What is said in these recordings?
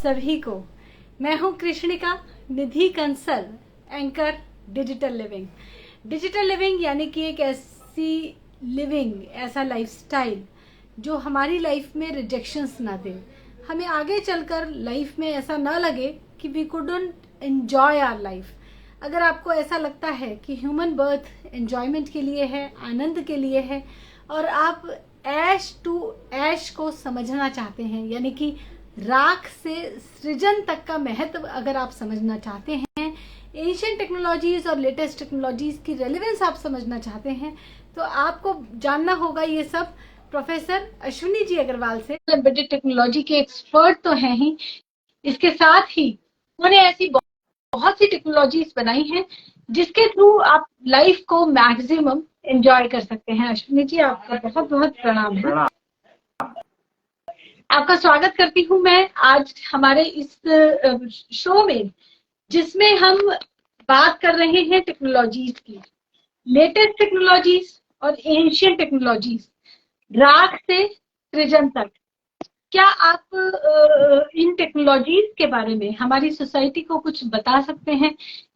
सभी को। मैं हूं Krishnika, Nidhi Kansal, anchor digital living. Digital living यानी कि एक ऐसी लिविंग, ऐसा लाइफस्टाइल जो हमारी लाइफ में रिजेक्शंस ना दे, हमें आगे चलकर लाइफ में ऐसा ना लगे कि we couldn't enjoy our life. अगर आपको ऐसा लगता है कि ह्यूमन बर्थ एंजॉयमेंट के लिए है, आनंद के लिए है, और आप ऐश टू ऐश को समझना चाहते हैं, यानी कि राख से सृजन तक का महत्व अगर आप समझना चाहते हैं, एंशिएंट टेक्नोलॉजीज और लेटेस्ट टेक्नोलॉजीज की रेलेवेंस आप समझना चाहते हैं, तो आपको जानना होगा ये सब प्रोफेसर अश्विनी जी अग्रवाल से। एम्बेडेड टेक्नोलॉजी के एक्सपर्ट तो हैं ही, इसके साथ ही उन्होंने ऐसी बहुत सी टेक्नोलॉजीज बनाई हैं जिसके थ्रू आप लाइफ को मैक्सिमम एंजॉय कर सकते हैं। अश्विनी जी, आपका बहुत बहुत प्रणाम है। आपका स्वागत करती हूँ मैं आज हमारे इस शो में, जिसमें हम बात कर रहे हैं टेक्नोलॉजीज की, लेटेस्ट टेक्नोलॉजीज और एंशिएंट टेक्नोलॉजीज, राख से सृजन तक। क्या आप इन टेक्नोलॉजीज के बारे में हमारी सोसाइटी को कुछ बता सकते हैं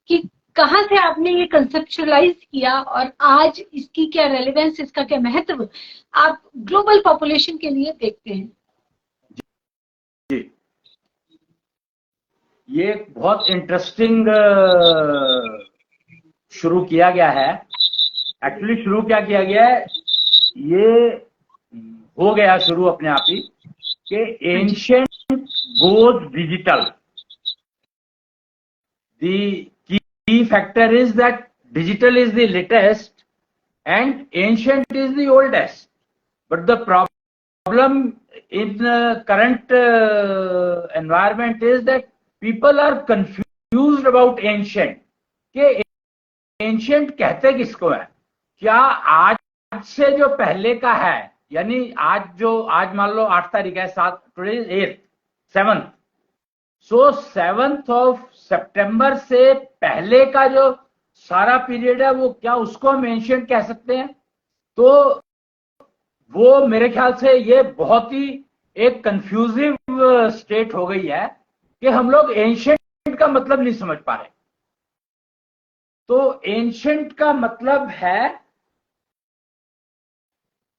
कि कहाँ से आपने ये कंसेप्चुअलाइज किया और आज इसकी क्या रेलेवेंस, इसका क्या महत्व आप ग्लोबल पॉपुलेशन के लिए देखते हैं? जी, ये बहुत इंटरेस्टिंग शुरू किया गया है। एक्चुअली शुरू क्या किया गया है, ये हो गया शुरू अपने आप ही कि ancient goes digital. The key factor is that digital is the latest and ancient is the oldest. But the problem in current environment is that people are confused about ancient. कि ancient कहते किसको है? क्या आज से जो पहले का है, यानी आज मान लो 8 तारीख है, 7, today is 8th, 7th, so 7th of सितंबर से पहले का जो सारा पीरियड है, वो क्या उसको हम एंशिएंट कह सकते हैं? तो वो मेरे ख्याल से ये बहुत ही एक कंफ्यूजिव स्टेट हो गई है कि हम लोग एंशिएंट का मतलब नहीं समझ पा रहे। तो एंशिएंट का मतलब है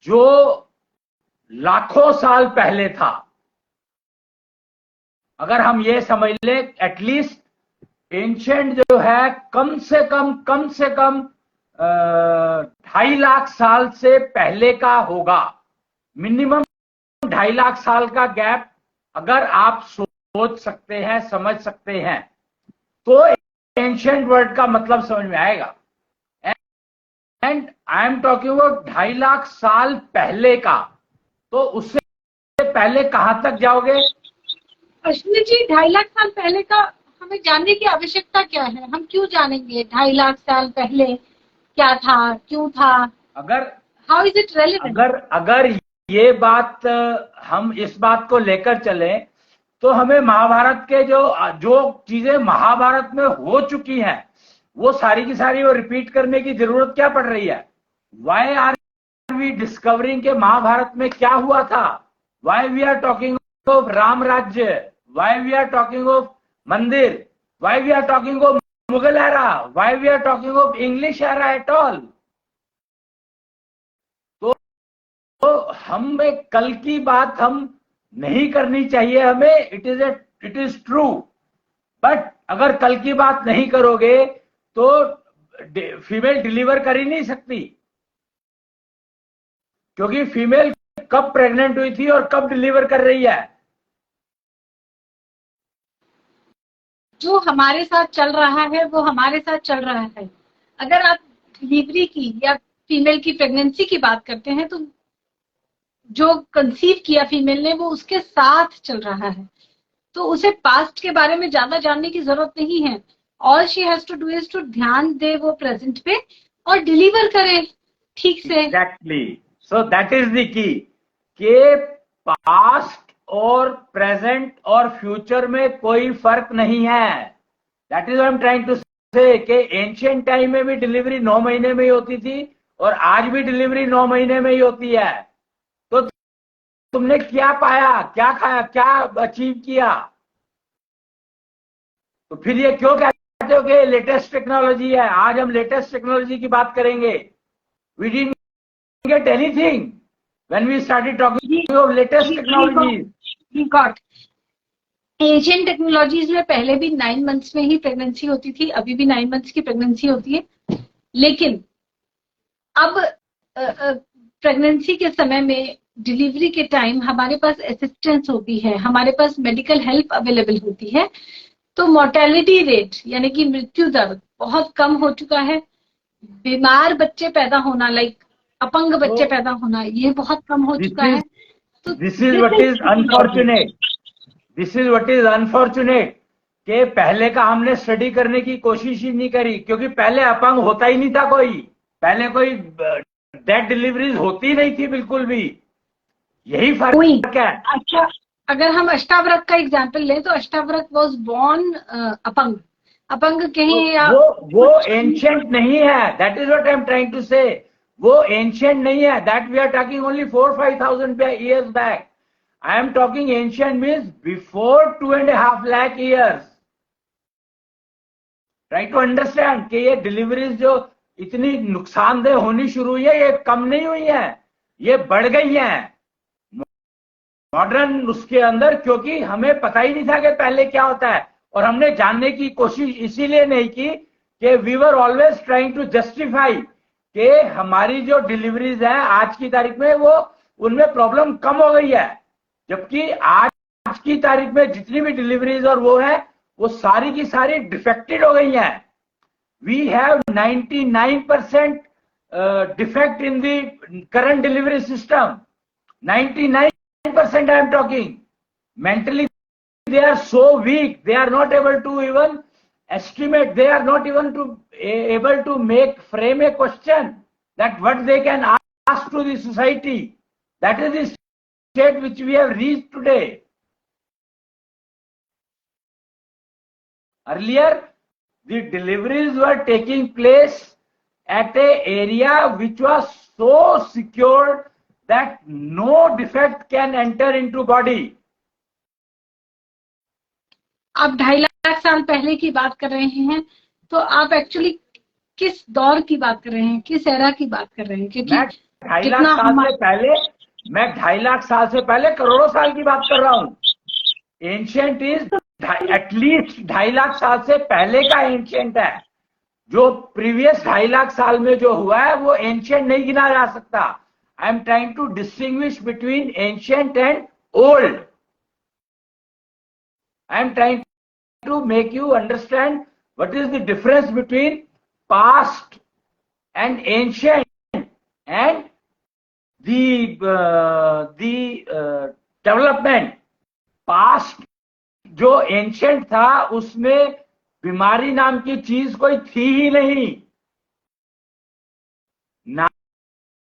जो लाखों साल पहले था। अगर हम ये समझ लें, एटलीस्ट एंशिएंट जो है कम से कम 2.5 लाख साल से पहले का होगा। मिनिमम 2.5 लाख साल का गैप अगर आप सोच सकते हैं, समझ सकते हैं, तो एंशिएंट वर्ड का मतलब समझ में आएगा। And I am talking about 2.5 lakh साल पहले का। तो उससे पहले कहां तक जाओगे? अश्विनी जी, 2.5 लाख साल पहले का हमें जानने की आवश्यकता क्या है? हम क्यों जानेंगे 2.5 लाख साल पहले क्या था, क्यों था? अगर हाउ इज इट रेलेवेंट? अगर ये बात हम इस बात को लेकर चले, तो हमें महाभारत के जो चीजें महाभारत में हो चुकी हैं, वो सारी की सारी वो रिपीट करने की जरूरत क्या पड़ रही है? वाई आर वी डिस्कवरिंग के महाभारत में क्या हुआ था? Why we are talking of Ram Rajya? Why we are talking of mandir? why we are talking of Mughal era? why we are talking of English era at all? तो हमें कल की बात हम नहीं करनी चाहिए। हमें इट इज ट्रू, बट अगर कल की बात नहीं करोगे तो फीमेल डिलीवर कर ही नहीं सकती, क्योंकि फीमेल कब प्रेग्नेंट हुई थी और कब डिलीवर कर रही है। जो हमारे साथ चल रहा है वो हमारे साथ चल रहा है। अगर आप डिलीवरी की या फीमेल की प्रेगनेंसी की बात करते हैं, तो जो कंसीव किया फीमेल ने वो उसके साथ चल रहा है, तो उसे पास्ट के बारे में ज्यादा जानने की जरूरत नहीं है। All she has to do is to ध्यान दे वो प्रेजेंट पे और डिलीवर करे ठीक से। Exactly, so that is the key के पास्ट और प्रेजेंट और फ्यूचर में कोई फर्क नहीं है। That is I am trying to say कि एंशिएंट टाइम में भी डिलीवरी 9 महीने में ही होती थी और आज भी डिलीवरी 9 महीने में ही होती है। तो तुमने क्या पाया, क्या खाया, क्या अचीव किया? तो फिर ये क्यों कहते हो कि लेटेस्ट टेक्नोलॉजी है? आज हम लेटेस्ट टेक्नोलॉजी की बात करेंगे. We didn't get anything when we started talking of latest technology. Asian technologies में पहले भी 9 मंथ्स में ही प्रेगनेंसी होती थी, अभी भी 9 मंथ्स की प्रेगनेंसी होती है, लेकिन अब प्रेगनेंसी के समय में, डिलीवरी के टाइम हमारे पास असिस्टेंस होती है, हमारे पास मेडिकल हेल्प अवेलेबल होती है, तो मोर्टेलिटी रेट यानी कि मृत्यु दर बहुत कम हो चुका है. बीमार बच्चे पैदा होना, लाइक अपंग बच्चे पैदा होना, ये बहुत कम हो चुका है. तो this is what is unfortunate. This is what is unfortunate कि पहले का हमने स्टडी करने की कोशिश ही नहीं करी, क्योंकि पहले अपंग होता ही नहीं था कोई. पहले कोई डेथ डिलीवरीज होती नहीं थी बिल्कुल भी. यही फर्क है. अच्छा, अगर हम अष्टावक्र का एग्जांपल लें तो अष्टावक्र वाज बोर्न अपंग. अपंग कहीं वो एंशिएंट नहीं है. That is what I am trying to say. वो एंशिएंट नहीं है. That we are talking only 4-5,000 years back. I am talking ancient means before 2.5 lakh years. Try to understand कि ये डिलीवरीज जो इतनी नुकसानदेह होनी शुरू हुई है, ये कम नहीं हुई है, ये बढ़ गई हैं मॉडर्न उसके अंदर, क्योंकि हमें पता ही नहीं था कि पहले क्या होता है, और हमने जानने की कोशिश इसीलिए नहीं की कि we were always trying to justify कि हमारी जो डिलीवरीज है आज की तारीख में वो उनमें प्रॉब्लम कम हो गई है, जबकि आज की तारीख में जितनी भी डिलीवरीज और वो है वो सारी की सारी डिफेक्टेड हो गई हैं. We have 99% defect in the current delivery system. 99% I am talking. Mentally they are so weak, they are not able to even estimate, they are not even able to frame a question that what they can ask to the society. That is the state which we have reached today. Earlier, the deliveries were taking place at an area which was so secured that no defect can enter into body. आप 2.5 लाख साल पहले की बात कर रहे हैं, तो आप एक्चुअली किस दौर की बात कर रहे हैं, किस एरा की बात कर रहे हैं? क्योंकि मैं 2.5 लाख साल से पहले करोड़ों साल की बात कर रहा हूं. एंशिएंट इज एटलीस्ट 2.5 लाख साल से पहले का एंशिएंट है. जो प्रीवियस 2.5 लाख साल में जो हुआ है वो एंशिएंट नहीं गिना जा सकता. I am trying to distinguish between ancient and old. I am trying to make you understand what is the difference between past and ancient and the development. Past जो ancient था उसमें बीमारी नाम की चीज कोई थी ही नहीं.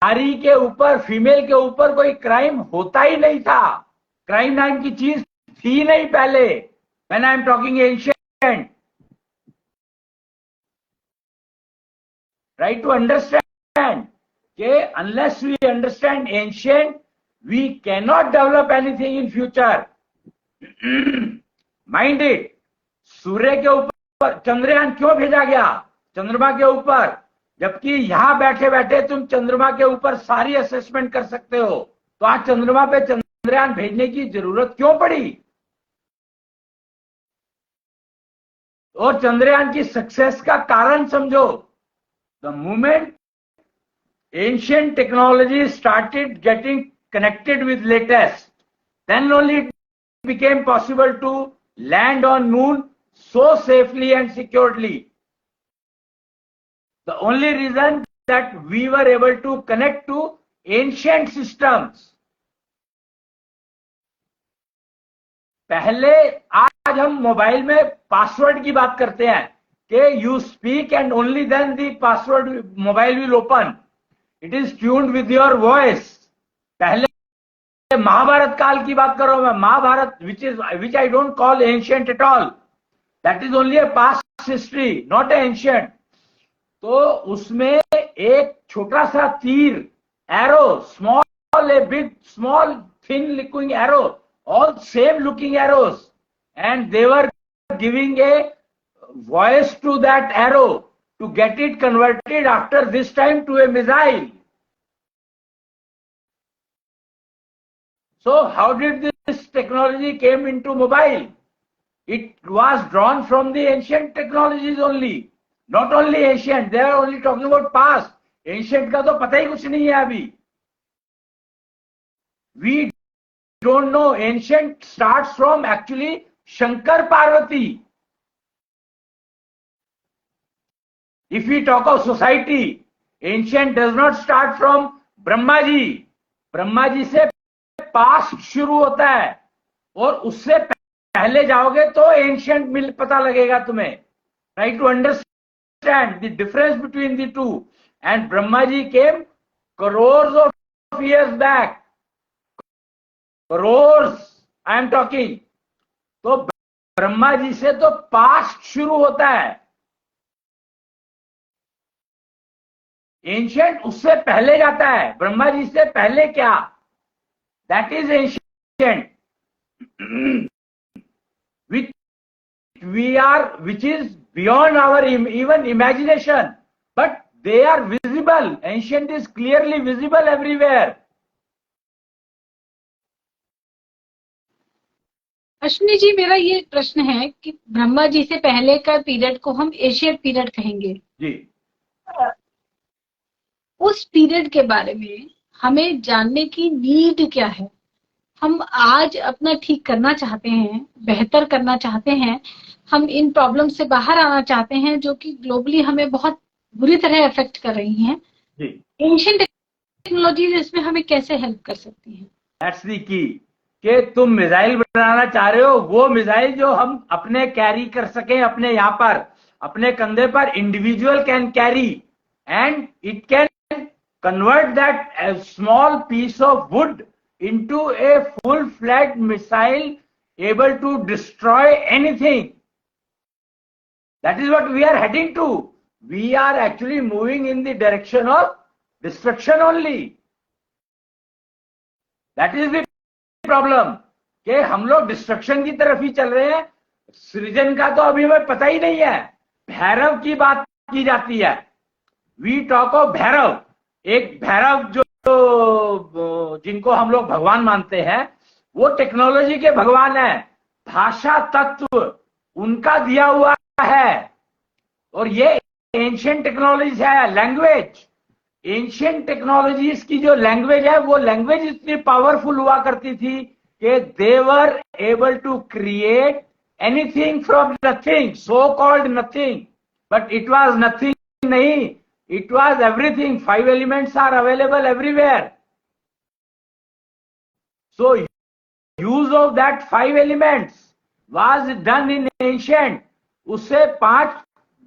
नारी के ऊपर, फीमेल के ऊपर कोई क्राइम होता ही नहीं था. क्राइम नाम की चीज थी नहीं पहले. When I am talking ancient, try to understand कि unless we understand ancient, we cannot develop anything in future. Mind it. सूर्य के ऊपर चंद्रयान क्यों भेजा गया? चंद्रमा के ऊपर, जबकि यहां बैठे बैठे तुम चंद्रमा के ऊपर सारी असेसमेंट कर सकते हो. तो आज चंद्रमा पे चंद्रयान भेजने की जरूरत क्यों पड़ी? और चंद्रयान की सक्सेस का कारण समझो. The moment ancient technology started getting connected with latest, then only it became possible to land on moon so safely and securely. The only reason that we were able to connect to ancient systems. पहले, आज हम mobile में password की बात करते हैं कि you speak and only then the password mobile will open. It is tuned with your voice. पहले महाभारत काल की बात कर रहा हूं मैं. Mahabharat which I don't call ancient at all. That is only a past history, not ancient. तो उसमें एक छोटा सा तीर, arrow, small, a big, small, thin looking arrow, all same looking arrows, and they were giving a voice to that arrow to get it converted after this time to a missile. So how did this technology came into mobile? It was drawn from the ancient technologies only. Not only ancient, they are only talking about past. Ancient का तो पता ही कुछ नहीं है अभी. We don't know. Ancient starts from actually Shankar Parvati. If we talk of society, ancient does not start from Brahma ji. Brahma ji से past शुरू होता है और उससे पहले जाओगे तो एंशियंट मिल पता लगेगा तुम्हें. Try to understand the difference between the two. And Brahma ji came crores of years back. Crores I am talking. तो ब्रह्मा जी से तो पास्ट शुरू होता है. एंशियंट उससे पहले जाता है. ब्रह्मा जी से पहले क्या? That is ancient. which is beyond our even imagination, but they are visible. Ancient is clearly visible everywhere. Ashwini ji, मेरा ये प्रश्न है कि ब्रह्मा जी से पहले का पीरियड को हम एशियन पीरियड कहेंगे जी. उस पीरियड के बारे में हमें जानने की नीड क्या है? हम आज अपना ठीक करना चाहते हैं, बेहतर करना चाहते हैं, हम इन प्रॉब्लम से बाहर आना चाहते हैं जो कि ग्लोबली हमें बहुत बुरी तरह अफेक्ट कर रही हैं. एंशिएंट टेक्नोलॉजीज इसमें हमें कैसे हेल्प कर सकती हैं? दैट्स द की कि तुम मिसाइल बनाना चाह रहे हो, वो मिसाइल जो हम अपने कैरी कर सकें, अपने यहाँ पर अपने कंधे पर individual can carry, and it can convert that a small piece of wood into a full-fledged missile able to destroy anything. That is what we are heading to. We are actually moving in the direction of destruction only. That is the problem. कि हम लोग destruction की तरफ ही चल रहे हैं. सृजन का तो अभी हमें पता ही नहीं है. भैरव की बात की जाती है. We talk of Bhairav. एक भैरव जो जिनको हम लोग भगवान मानते हैं, वो टेक्नोलॉजी के भगवान है. भाषा तत्व उनका दिया हुआ है. और ये एंशिएंट टेक्नोलॉजी है. लैंग्वेज, एंशिएंट टेक्नोलॉजीज की जो लैंग्वेज है, वो लैंग्वेज इतनी पावरफुल हुआ करती थी कि they were able to create anything from nothing. So called nothing, but it was nothing नहीं. It was everything. 5 elements are available everywhere. So use of that 5 elements was done in ancient. उससे 5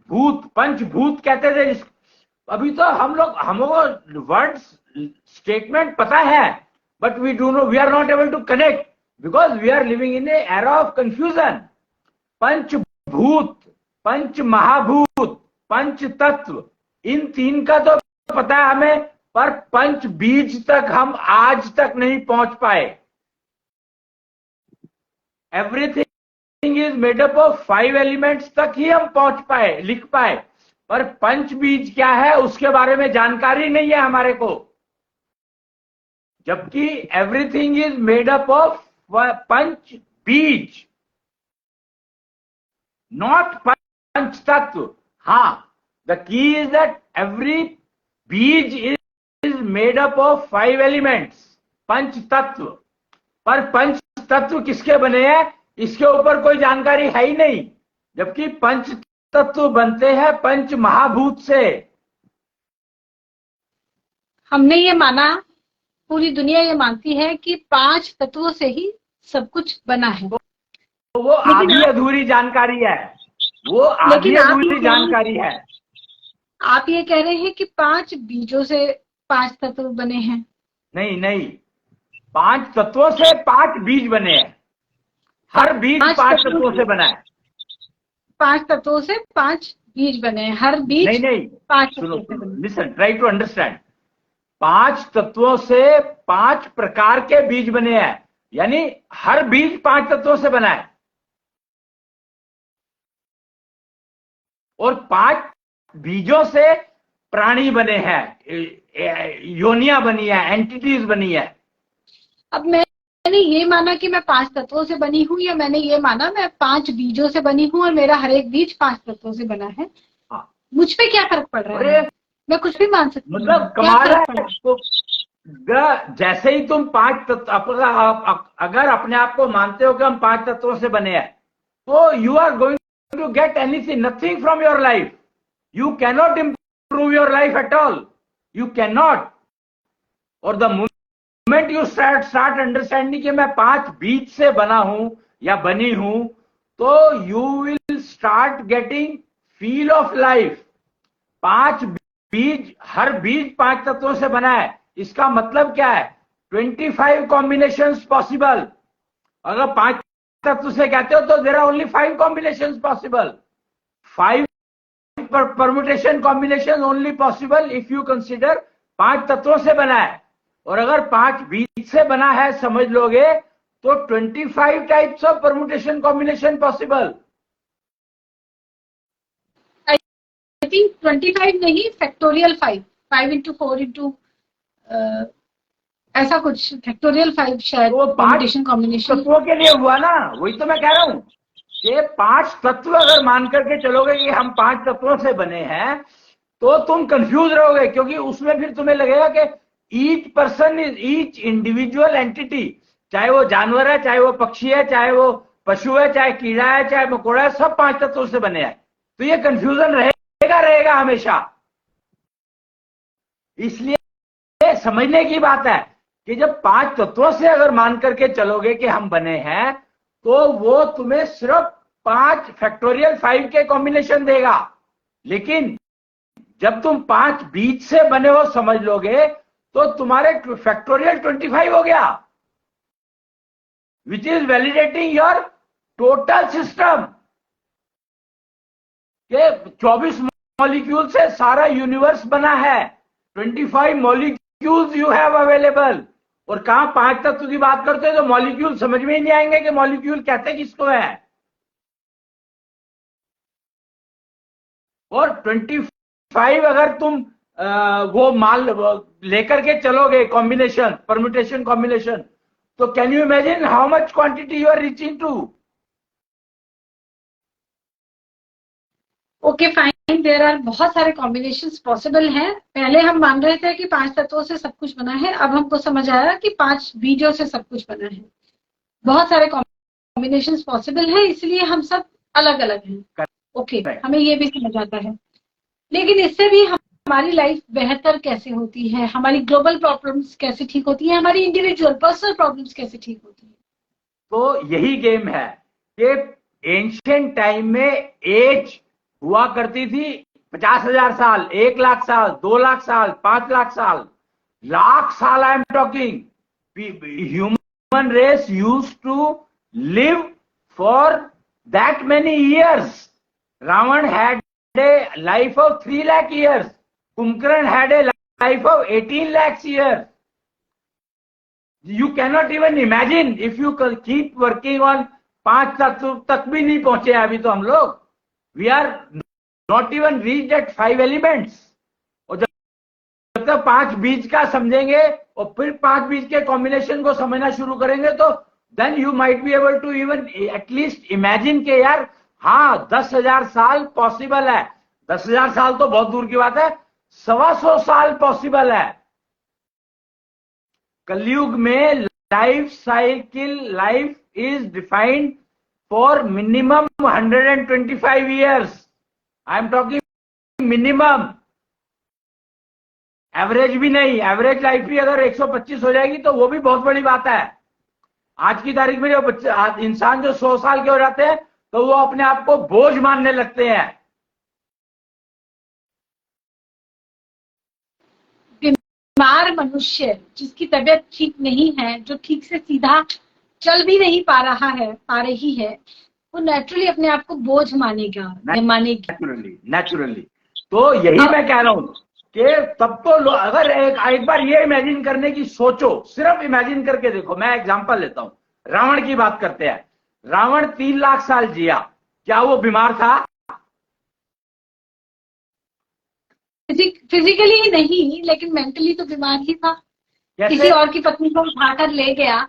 भूत, पंचभूत कहते थे. अभी तो हमको words statement पता है, but we are not able to connect because we are living in an era of confusion. पंचभूत, पंच महाभूत, पंच तत्व, इन 3 का तो पता है हमें, पर पंच बीज तक हम आज तक नहीं पहुंच पाए. Everything is made up of 5 elements तक ही हम पहुंच पाए, लिख पाए, पर पंच बीज क्या है उसके बारे में जानकारी नहीं है हमारे को. जबकि everything is made up of panch beej, not पंच तत्व. हाँ, the key is that every beej is made up of 5 elements, पंच तत्व. पर पंच तत्व किसके बने हैं इसके ऊपर कोई जानकारी है ही नहीं. जबकि पंच तत्व बनते हैं पंच महाभूत से. हमने ये माना, पूरी दुनिया ये मानती है कि 5 तत्वों से ही सब कुछ बना है. तो वो आधी अधूरी जानकारी है. वो आधी अधूरी जानकारी है. आप ये कह रहे हैं कि 5 बीजों से 5 तत्व बने हैं. नहीं, 5 तत्वों से 5 बीज बने हैं. हर बीज 5 तत्वों से बना है. 5 तत्वों से 5 बीज बने हैं. हर बीज नहीं 5 सुनो, लिसन, ट्राई टू अंडरस्टैंड. 5 तत्वों से 5 प्रकार के बीज बने हैं. यानी हर बीज 5 तत्वों से बना है. और 5 बीजों से प्राणी बने हैं, योनिया बनी है, एंटिटीज बनी है। अब मैंने ये माना कि मैं 5 तत्वों से बनी हूँ, या मैंने ये माना मैं 5 बीजों से बनी हूँ और मेरा हर एक बीज 5 तत्वों से बना है, हाँ। मुझ पे क्या फर्क पड़ रहा अरे है? मैं कुछ भी मान सकती हूँ, मतलब क्या कमाल फर्क है। पड़ रहा है? तो जैसे ही तुम 5 तत्व अगर अपने आप को मानते हो कि हम 5 तत्वों से बने हैं, तो you are going to get anything, nothing from your life. You cannot improve your life at all. You cannot. और the moment you start understanding कि मैं 5 बीज से बना हूं या बनी हूं, तो you will start getting feel of life. 5 बीज, हर बीज 5 तत्वों से बना है। इसका मतलब क्या है? 25 कॉम्बिनेशंस पॉसिबल। अगर 5 तत्व से कहते हो तो there are only 5 combinations possible. 5 permutation combination only possible if you consider 5 तत्वों से बना है। और अगर 5 बीज से बना है समझ लोगे तो 25 types of permutation combination possible. I think 25 नहीं, फैक्टोरियल 5, 5 into 4 into ऐसा कुछ, फैक्टोरियल 5 शायद तो वो 5 कॉम्बिनेशन। तत्वों के लिए हुआ ना, वही तो मैं कह रहा हूं कि 5 तत्व अगर मान करके चलोगे कि हम 5 तत्वों से बने हैं, तो तुम कंफ्यूज रहोगे, क्योंकि उसमें फिर तुम्हें लगेगा कि each person is each individual entity, चाहे वो जानवर है, चाहे वो पक्षी है, चाहे वो पशु है, चाहे कीड़ा है, चाहे मकोड़ा है, सब 5 तत्वों से बने हैं। तो ये कंफ्यूजन रहेगा हमेशा। इसलिए समझने की बात है कि जब 5 तत्वों से अगर मान करके चलोगे कि हम बने हैं, तो वो तुम्हें सिर्फ 5 फैक्टोरियल 5 के कॉम्बिनेशन देगा। लेकिन जब तुम 5 बीज से बने हो समझ लोगे तो तुम्हारे फैक्टोरियल 25 हो गया, which is validating your total system के 24 मॉलिक्यूल से सारा यूनिवर्स बना है। 25 मॉलिक्यूल्स यू हैव अवेलेबल। और कहां 5 तत्व की बात करते हैं तो मॉलिक्यूल समझ में ही नहीं आएंगे कि मॉलिक्यूल कहते किसको है। और 25 अगर तुम वो मान लेकर के चलोगे कॉम्बिनेशन, परम्यूटेशन कॉम्बिनेशन, तो can you imagine how much quantity you are reaching to? Okay fine, there are बहुत सारे कॉम्बिनेशंस पॉसिबल हैं। पहले हम मान रहे थे कि 5 तत्वों से सब कुछ बना है, अब हमको समझ आया कि 5 बीजों से सब कुछ बना है। बहुत सारे कॉम्बिनेशंस पॉसिबल हैं, इसलिए हम सब अलग अलग हैं। ओके, हमें ये भी समझ आता है। लेकिन इससे भी हमारी लाइफ बेहतर कैसे होती है, हमारी ग्लोबल प्रॉब्लम्स कैसे ठीक होती है, हमारी इंडिविजुअल पर्सनल प्रॉब्लम्स कैसे ठीक होती है? तो यही गेम है कि एंशिएंट टाइम में एज हुआ करती थी 50,000 साल, 1 लाख साल, 2 लाख साल, 5 लाख साल, लाख साल। I am talking human race used to live for that many years. Ravan had a life of 3 lakh years. Kumbhakarna had a life of 18 lakhs years. You cannot even imagine if you keep working on 5 तत्व तक भी नहीं पहुंचे अभी तो हम लोग। We are not even reached at 5 elements. और जब तक 5 बीज का समझेंगे और फिर 5 बीज के कॉम्बिनेशन को समझना शुरू करेंगे, तो then you might be able to even at least imagine के यार हाँ 10,000 साल पॉसिबल है। 10,000 साल तो बहुत दूर की बात है, 125 साल पॉसिबल है। कलयुग में life cycle, life is defined for minimum 125 years. I am talking minimum, average भी नहीं। एवरेज लाइफ भी अगर 125 हो जाएगी तो वो भी बहुत बड़ी बात है। आज की तारीख में जो इंसान जो 100 साल के हो जाते हैं तो वो अपने आप को बोझ मानने लगते हैं। बीमार मनुष्य जिसकी तबीयत ठीक नहीं है, जो ठीक से सीधा चल भी नहीं पा रही है, वो नेचुरली अपने आप को बोझ मानेगा या मानेगी। नेचुरली। तो यही मैं कह रहा हूं कि तब तो अगर एक बार ये इमेजिन करने की सोचो, सिर्फ इमेजिन करके देखो। मैं एग्जांपल लेता हूं, रावण की बात करते हैं। रावण 3 लाख साल जिया, क्या वो बीमार था? फिजिकली ही नहीं, लेकिन मेंटली तो बीमार ही था। कैसे? किसी और की पत्नी को उठाकर ले गया।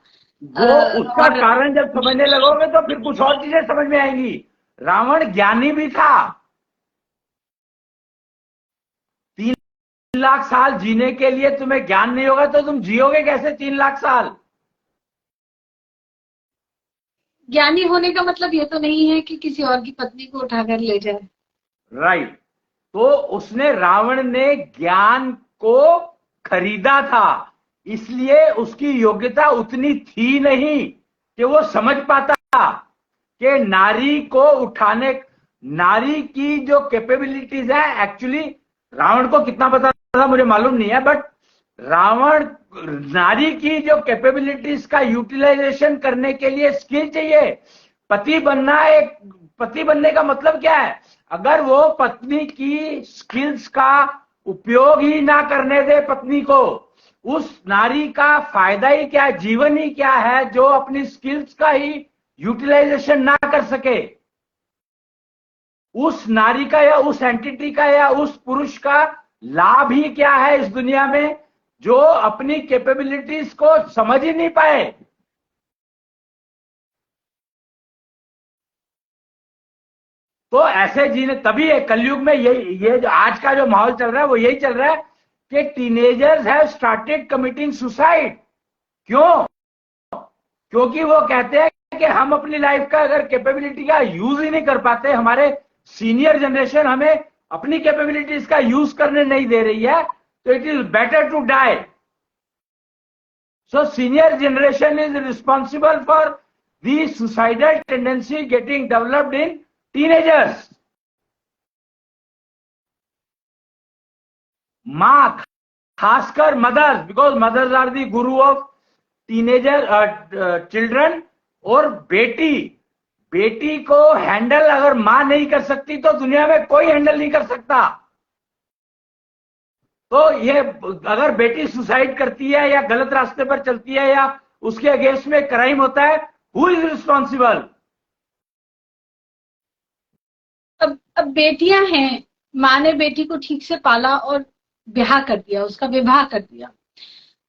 वो उसका कारण जब समझने लगोगे तो फिर कुछ और चीजें समझ में आएंगी। रावण ज्ञानी भी था। 3 लाख साल जीने के लिए तुम्हें ज्ञान नहीं होगा तो तुम जियोगे कैसे 3 लाख साल? ज्ञानी होने का मतलब ये तो नहीं है कि किसी और की पत्नी को उठाकर ले जाए। राइट। तो उसने, रावण ने ज्ञान को खरीदा था, इसलिए उसकी योग्यता उतनी थी नहीं कि वो समझ पाता कि नारी को उठाने, नारी की जो कैपेबिलिटीज है, एक्चुअली रावण को कितना पता था मुझे मालूम नहीं है, बट रावण, नारी की जो कैपेबिलिटीज का यूटिलाइजेशन करने के लिए स्किल चाहिए। पति बनना, एक पति बनने का मतलब क्या है? अगर वो पत्नी की स्किल्स का उपयोग ही ना करने दे पत्नी को, उस नारी का फायदा ही क्या है, जीवन ही क्या है, जो अपनी स्किल्स का ही यूटिलाइजेशन ना कर सके। उस नारी का या उस एंटिटी का या उस पुरुष का लाभ ही क्या है इस दुनिया में, जो अपनी कैपेबिलिटीज को समझ ही नहीं पाए। तो ऐसे जीने, तभी कलयुग में ये जो आज का जो माहौल चल रहा है वो यही चल रहा है कि teenagers have started committing suicide. क्यों? क्योंकि वो कहते हैं कि हम अपनी लाइफ का अगर कैपेबिलिटी का यूज ही नहीं कर पाते, हमारे सीनियर जनरेशन हमें अपनी कैपेबिलिटीज का यूज करने नहीं दे रही है, तो it is better to die. So senior generation is responsible for the suicidal tendency getting developed in teenagers. मां, खासकर mothers, because mothers are the guru of teenager children. और बेटी को हैंडल अगर मां नहीं कर सकती तो दुनिया में कोई हैंडल नहीं कर सकता। तो ये अगर बेटी सुसाइड करती है या गलत रास्ते पर चलती है या उसके अगेंस्ट में क्राइम होता है, हु इज रिस्पॉन्सिबल? अब बेटियां हैं, माँ ने बेटी को ठीक से पाला और ब्याह कर दिया, उसका विवाह कर दिया।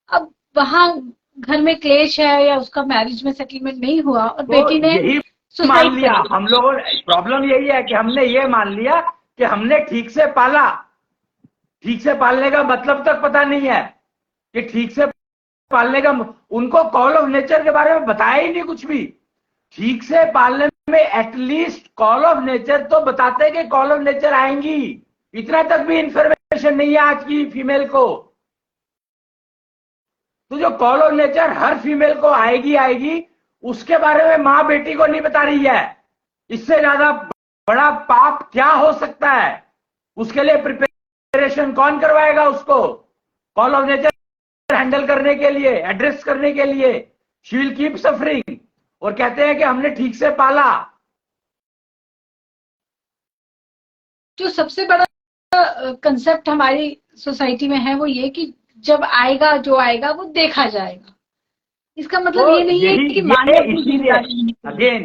अब वहां घर में क्लेश है या उसका मैरिज में सेटलमेंट नहीं हुआ और तो बेटी ने यही मान लिया हम लोगों, प्रॉब्लम यही है कि हमने ये मान लिया कि हमने ठीक से पाला। ठीक से पालने का मतलब तक पता नहीं है कि ठीक से पालने का, उनको कॉल ऑफ नेचर के बारे में बताया ही नहीं कुछ भी। ठीक से पालने में एटलीस्ट कॉल ऑफ नेचर तो बताते कि कॉल ऑफ नेचर आएंगी, इतना तक भी इंफॉर्मेशन नहीं है आज की फीमेल को। तो जो call of nature her female को आएगी, उसके बारे में मां बेटी को नहीं बता रही है। इससे ज्यादा बड़ा पाप क्या हो सकता है? उसके लिए प्रिपरेशन कौन करवाएगा उसको? कॉल ऑफ नेचर हैंडल करने के लिए, एड्रेस करने के लिए। She will keep suffering. और कहते हैं कि हमने ठीक से पाला। जो सबसे बड़ा कंसेप्ट हमारी सोसाइटी में है वो ये कि जब आएगा जो आएगा वो देखा जाएगा। इसका मतलब तो ये नहीं है कि माने अगेन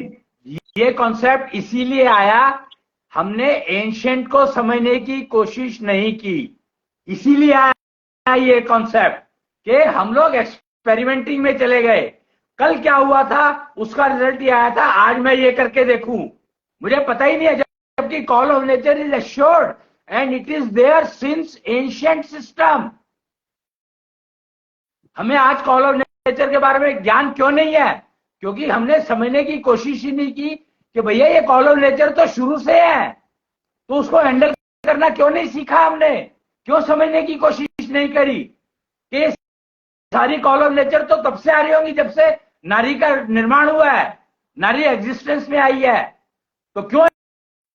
ये कॉन्सेप्ट इसीलिए आया, हमने एंशिएंट को समझने की कोशिश नहीं की, इसीलिए आया ये कॉन्सेप्ट कि हम लोग एक्सपेरिमेंटिंग में चले गए। कल क्या हुआ था उसका रिजल्ट ये आया था, आज मैं ये करके देखूं, मुझे पता ही नहीं है, जबकि call of nature is assured and it is there since ancient system. हमें आज कॉल ऑफ नेचर के बारे में ज्ञान क्यों नहीं है? क्योंकि हमने समझने की कोशिश ही नहीं की कि भैया ये कॉल ऑफ नेचर तो शुरू से है, तो उसको हैंडल करना क्यों नहीं सीखा हमने? क्यों समझने की कोशिश नहीं करी कि सारी कॉल ऑफ नेचर तो तब से आ रही होंगी जब से नारी का निर्माण हुआ है, नारी एग्जिस्टेंस में आई है, तो क्यों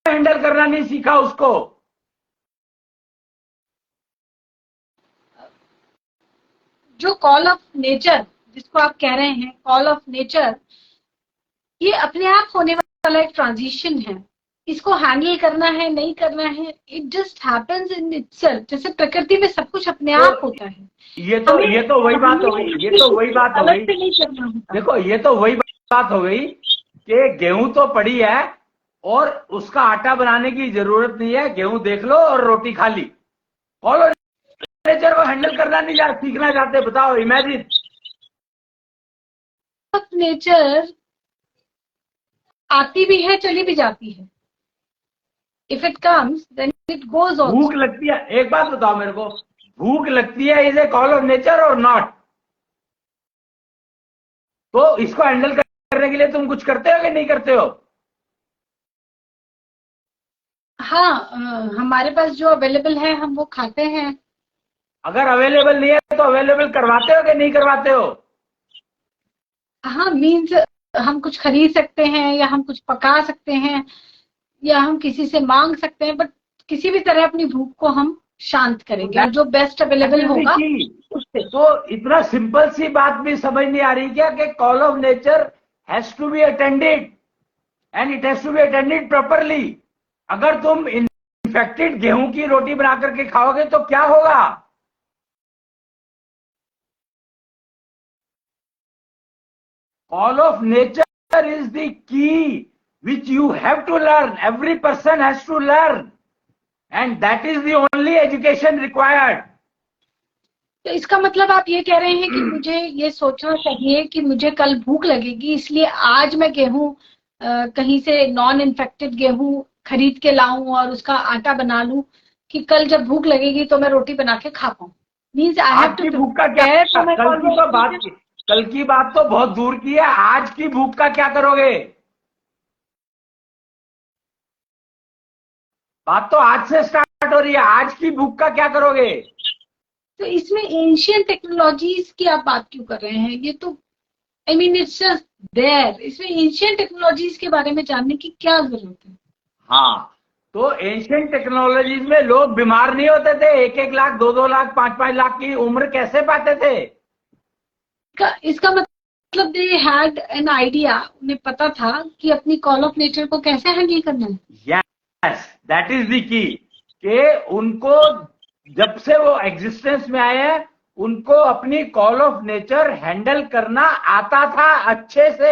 हैंडल करना नहीं सीखा उसको? जो कॉल ऑफ नेचर जिसको आप कह रहे हैं, कॉल ऑफ नेचर, ये अपने आप होने वाला एक ट्रांजिशन है। इसको हैंडल करना है नहीं करना है, it just happens in itself. जैसे प्रकृति में सब कुछ अपने आप होता है। ये तो वही बात हो गई, ये तो वही बात हो गई। देखो ये तो वही बात हो गई कि गेहूं तो पड़ी है और उसका आटा बनाने की जरूरत नहीं है, गेहूं देख लो और रोटी खा ली। कॉल ऑफ नेचर को हैंडल करना नहीं सीखना चाहते, बताओ, इमेजिन। नेचर आती भी है, चली भी जाती है। If it comes then it goes also. भूख लगती है, एक बात बताओ मेरे को, भूख लगती है, is a call of nature और नॉट? तो इसको हैंडल करने के लिए तुम कुछ करते हो कि नहीं करते हो? हाँ, हमारे पास जो अवेलेबल है हम वो खाते हैं। अगर अवेलेबल नहीं है तो अवेलेबल करवाते हो कि नहीं करवाते हो? हाँ, मीन्स हम कुछ खरीद सकते हैं, या हम कुछ पका सकते हैं, या हम किसी से मांग सकते हैं, बट किसी भी तरह अपनी भूख को हम शांत करेंगे, और जो बेस्ट अवेलेबल होगा उससे। तो इतना सिंपल सी बात भी समझ नहीं आ रही क्या कि call of nature has to be attended and it has to be attended properly. अगर तुम इन्फेक्टेड गेहूं की रोटी बना करके खाओगे तो क्या होगा? Call of nature is the key which you have to learn. Every person has to learn, and that is the only education required. तो इसका मतलब आप ये कह रहे हैं कि मुझे ये सोचना चाहिए कि मुझे कल भूख लगेगी, इसलिए आज मैं गेहूं कहीं से नॉन इन्फेक्टेड गेहूं खरीद के लाऊं और उसका आटा बना लूं, कि कल जब भूख लगेगी तो मैं रोटी बना के खा पाऊं। मीन्स आई हैव टू भूख का क्या? कल की बात तो बहुत दूर की है, आज की भूख का क्या करोगे? बात तो आज से स्टार्ट हो रही है, आज की भूख का क्या करोगे? तो इसमें एंशियंट टेक्नोलॉजीज की आप बात क्यों कर रहे हैं? ये तो I mean it's just there. इसमें एंशियंट टेक्नोलॉजीज के बारे में जानने की क्या जरूरत है? हाँ, तो एंशियंट टेक्नोलॉजीज में लोग बीमार नहीं होते थे, 1-1 लाख 2-2 लाख 5-5 लाख की उम्र कैसे पाते थे? इसका मतलब दे हैड एन आइडिया, उन्हें पता था कि अपनी कॉल ऑफ नेचर को कैसे हैंडल करना है। Yes, that is the key, कि उनको जब से वो एग्जिस्टेंस में आए हैं उनको अपनी कॉल ऑफ नेचर हैंडल करना आता था अच्छे से।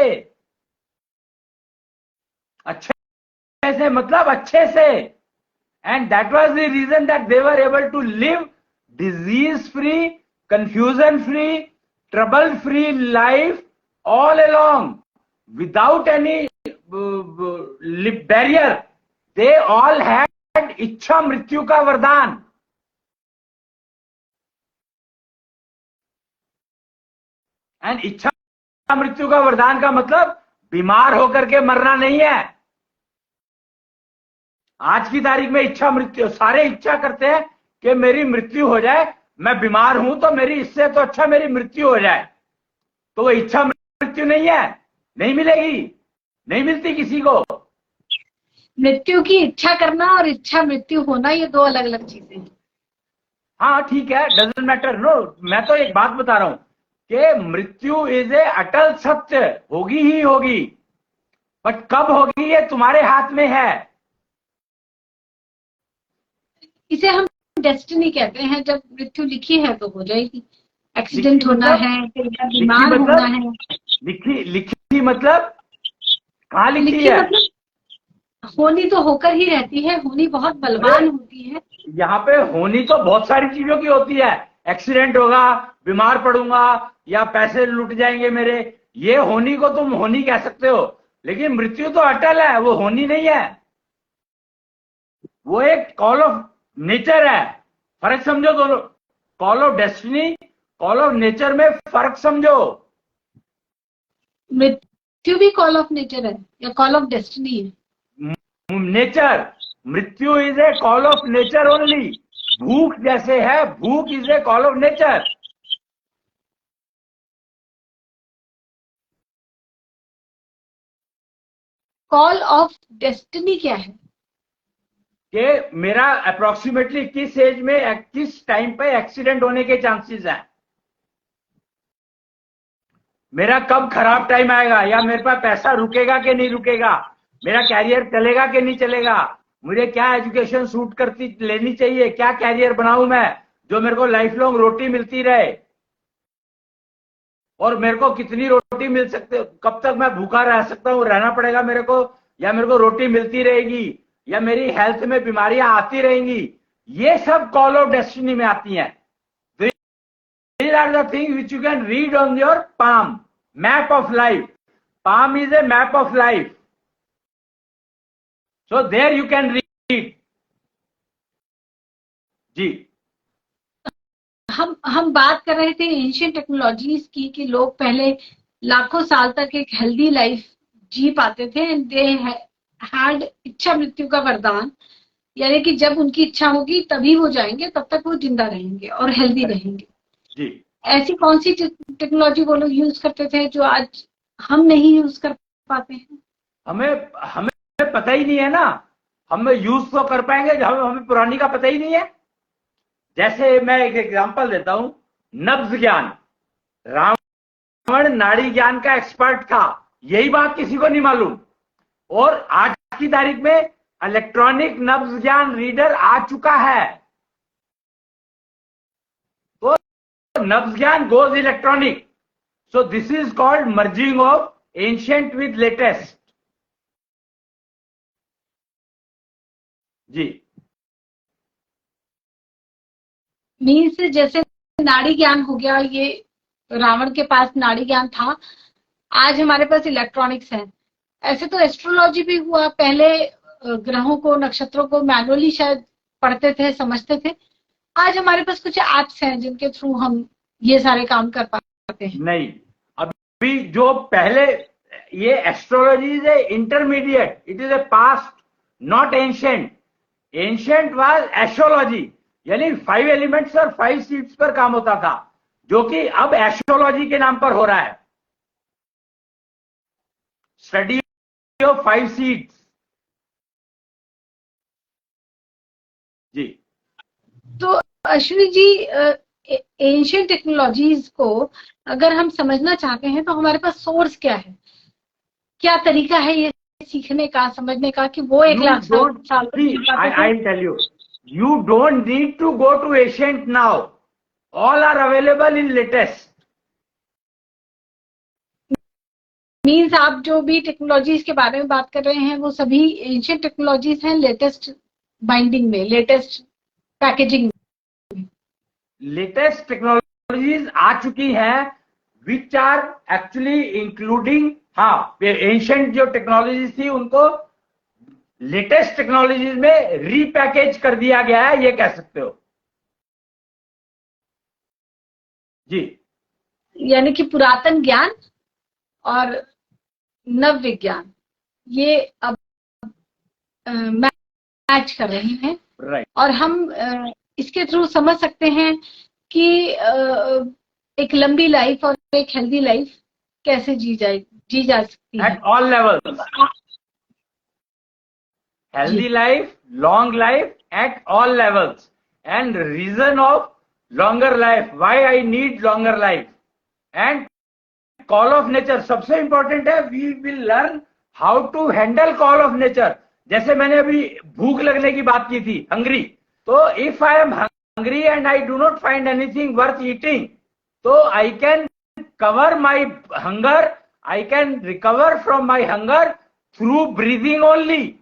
अच्छे से मतलब अच्छे से। And that was the reason that they were able to live disease free, confusion free, trouble free life all along without any barrier. They all had इच्छा मृत्यु का वरदान। एंड इच्छा मृत्यु का वरदान का मतलब बीमार होकर के मरना नहीं है। आज की तारीख में इच्छा मृत्यु, सारे इच्छा करते हैं कि मेरी मृत्यु हो जाए, मैं बीमार हूं तो मेरी इससे तो अच्छा मेरी मृत्यु हो जाए। तो वो इच्छा मृत्यु नहीं है, नहीं मिलेगी, नहीं मिलती किसी को। मृत्यु की इच्छा करना और इच्छा मृत्यु होना ये दो अलग अलग चीजें हैं। हाँ ठीक है, डजंट मैटर। नो, मैं तो एक बात बता रहा हूं कि मृत्यु इज ए अटल सत्य, होगी ही होगी, बट कब होगी ये तुम्हारे हाथ में है। इसे हम डेस्टिनी कहते हैं। जब मृत्यु लिखी है तो हो जाएगी। एक्सीडेंट होना है, बीमार होना है। लिखी मतलब कहाँ लिखी है? मतलब होनी तो होकर ही रहती है, होनी बहुत बलवान होती है। यहाँ पे होनी तो बहुत सारी चीजों की होती है। एक्सीडेंट होगा, बीमार पड़ूंगा, या पैसे लुट जाएंगे मेरे, ये होनी को तुम होनी कह सकते हो। लेकिन मृत्यु तो अटल है, वो होनी नहीं है, वो एक कॉल ऑफ नेचर है। फर्क समझो दोनों, call of destiny, call of nature में फर्क समझो। मृत्यु भी कॉल ऑफ नेचर है या कॉल ऑफ डेस्टिनी है? नेचर, मृत्यु is a call of nature only. भूख जैसे है, भूख is a call of nature. Call of destiny क्या है? कि मेरा अप्रोक्सीमेटली किस एज में, किस टाइम पे एक्सीडेंट होने के चांसेस हैं, मेरा कब खराब टाइम आएगा, या मेरे पास पैसा रुकेगा कि नहीं रुकेगा, मेरा कैरियर चलेगा कि नहीं चलेगा, मुझे क्या एजुकेशन सूट करती लेनी चाहिए, क्या कैरियर बनाऊं मैं जो मेरे को लाइफ लॉन्ग रोटी मिलती रहे, और मेरे को कितनी रोटी मिल सकते, कब तक मैं भूखा रह सकता हूं, रहना पड़ेगा मेरे को, या मेरे को रोटी मिलती रहेगी, या मेरी हेल्थ में बीमारियां आती रहेंगी। ये सब कॉल ऑफ डेस्टिनी में आती हैं. These are the things which you can read on your palm. Map of life. Palm is a map of life. So there you can read. जी. हम बात कर रहे थे एंशिएंट टेक्नोलॉजीज की कि लोग पहले लाखों साल तक एक हेल्दी लाइफ जी पाते थे एंड दे हैड इच्छा मृत्यु का वरदान, यानी कि जब उनकी इच्छा होगी तभी वो जाएंगे, तब तक वो जिंदा रहेंगे और हेल्दी रहेंगे. जी. ऐसी कौन सी टेक्नोलॉजी वो लोग यूज करते थे जो आज हम नहीं यूज कर पाते हैं? हमें पता ही नहीं है ना. हम यूज तो कर पाएंगे, हमें पुरानी का पता ही नहीं है. जैसे मैं एक एग्जांपल देता हूं, नब्ज ज्ञान. रावण नाड़ी ज्ञान का एक्सपर्ट था, यही बात किसी को नहीं मालूम. और आज की तारीख में इलेक्ट्रॉनिक नब्ज ज्ञान रीडर आ चुका है. तो नब्ज ज्ञान goes electronic. So this is called merging of ancient with latest. जी. मीन्स जैसे नाड़ी ज्ञान हो गया, ये रावण के पास नाड़ी ज्ञान था, आज हमारे पास इलेक्ट्रॉनिक्स है. ऐसे तो एस्ट्रोलॉजी भी हुआ. पहले ग्रहों को, नक्षत्रों को मैनुअली शायद पढ़ते थे, समझते थे. आज हमारे पास कुछ एप्स हैं जिनके थ्रू हम ये सारे काम कर पाते हैं. नहीं, अभी जो पहले ये astrology is A intermediate, it is a past, not ancient. Ancient was astrology, यानी 5 एलिमेंट्स और 5 सीड्स पर काम होता था, जो कि अब एस्ट्रोलॉजी के नाम पर हो रहा है. Study of 5 seeds. जी. तो अश्विनी जी, एंशिएंट टेक्नोलॉजीज को अगर हम समझना चाहते हैं तो हमारे पास सोर्स क्या है, क्या तरीका है ये सीखने का, समझने का कि वो 1 लाख साल. I tell you, you don't need to go to ancient now. All are available in latest. Means आप जो भी टेक्नोलॉजीज के बारे में बात कर रहे हैं वो सभी एंशिएंट टेक्नोलॉजीज हैं, लेटेस्ट बाइंडिंग में, लेटेस्ट पैकेजिंग में. लेटेस्ट टेक्नोलॉजीज आ चुकी हैं, विच आर एक्चुअली इंक्लूडिंग, हाँ, एंशिएंट जो टेक्नोलॉजीज थी उनको लेटेस्ट टेक्नोलॉजीज में रीपैकेज कर दिया गया है, ये कह सकते हो. जी. यानी कि पुरातन ज्ञान और नव विज्ञान ये अब मैच कर रहे हैं. राइट. और हम इसके थ्रू समझ सकते हैं कि एक लंबी लाइफ और एक हेल्दी लाइफ कैसे जी जा सकती है. At all levels. Healthy life, long life at all levels, and reason of longer life, why I need longer life, and call of nature. सबसे important है, we will learn how to handle call of nature. जैसे मैंने अभी भूख लगने की बात की थी, hungry. तो if I am hungry and I do not find anything worth eating, तो I can cover my hunger, I can recover from my hunger through breathing only.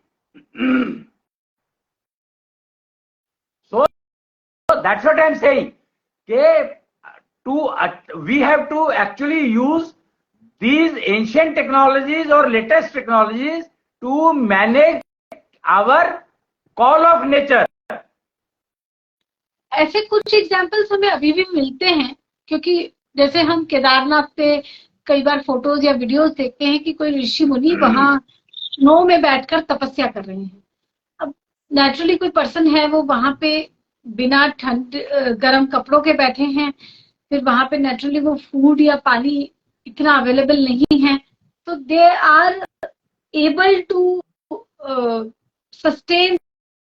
So that's what I'm saying. We have to actually use these ancient technologies or latest technologies to manage our call of nature. ऐसे कुछ examples हमें अभी भी मिलते हैं, क्योंकि जैसे हम केदारनाथ पे कई बार फोटोज या वीडियोस देखते हैं कि कोई ऋषि मुनि वहां स्नो में बैठकर तपस्या कर रहे हैं. अब नेचुरली कोई पर्सन है वो वहां पे बिना ठंड गर्म कपड़ों के बैठे हैं, फिर वहां पे नेचुरली वो फूड या पानी इतना अवेलेबल नहीं है, तो they are able to sustain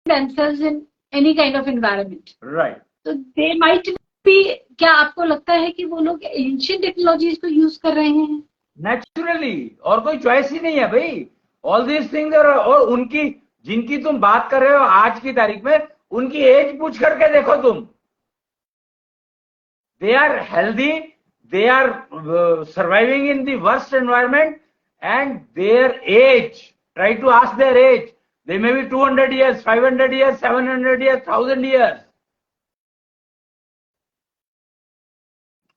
themselves in any kind of environment. Right. So they might be, क्या आपको लगता है कि वो लोग एंशिएंट टेक्नोलॉजीज को यूज कर रहे हैं? नेचुरली, और कोई चॉइस ही नहीं है भाई. ऑल दीज थिंग्स, और उनकी जिनकी तुम बात कर रहे हो आज की तारीख में, उनकी एज पूछ करके देखो तुम. They are healthy, they are surviving in the worst environment, and their age, try to ask their age. They may be 200 years, 500 years, 700 years, 1000 years.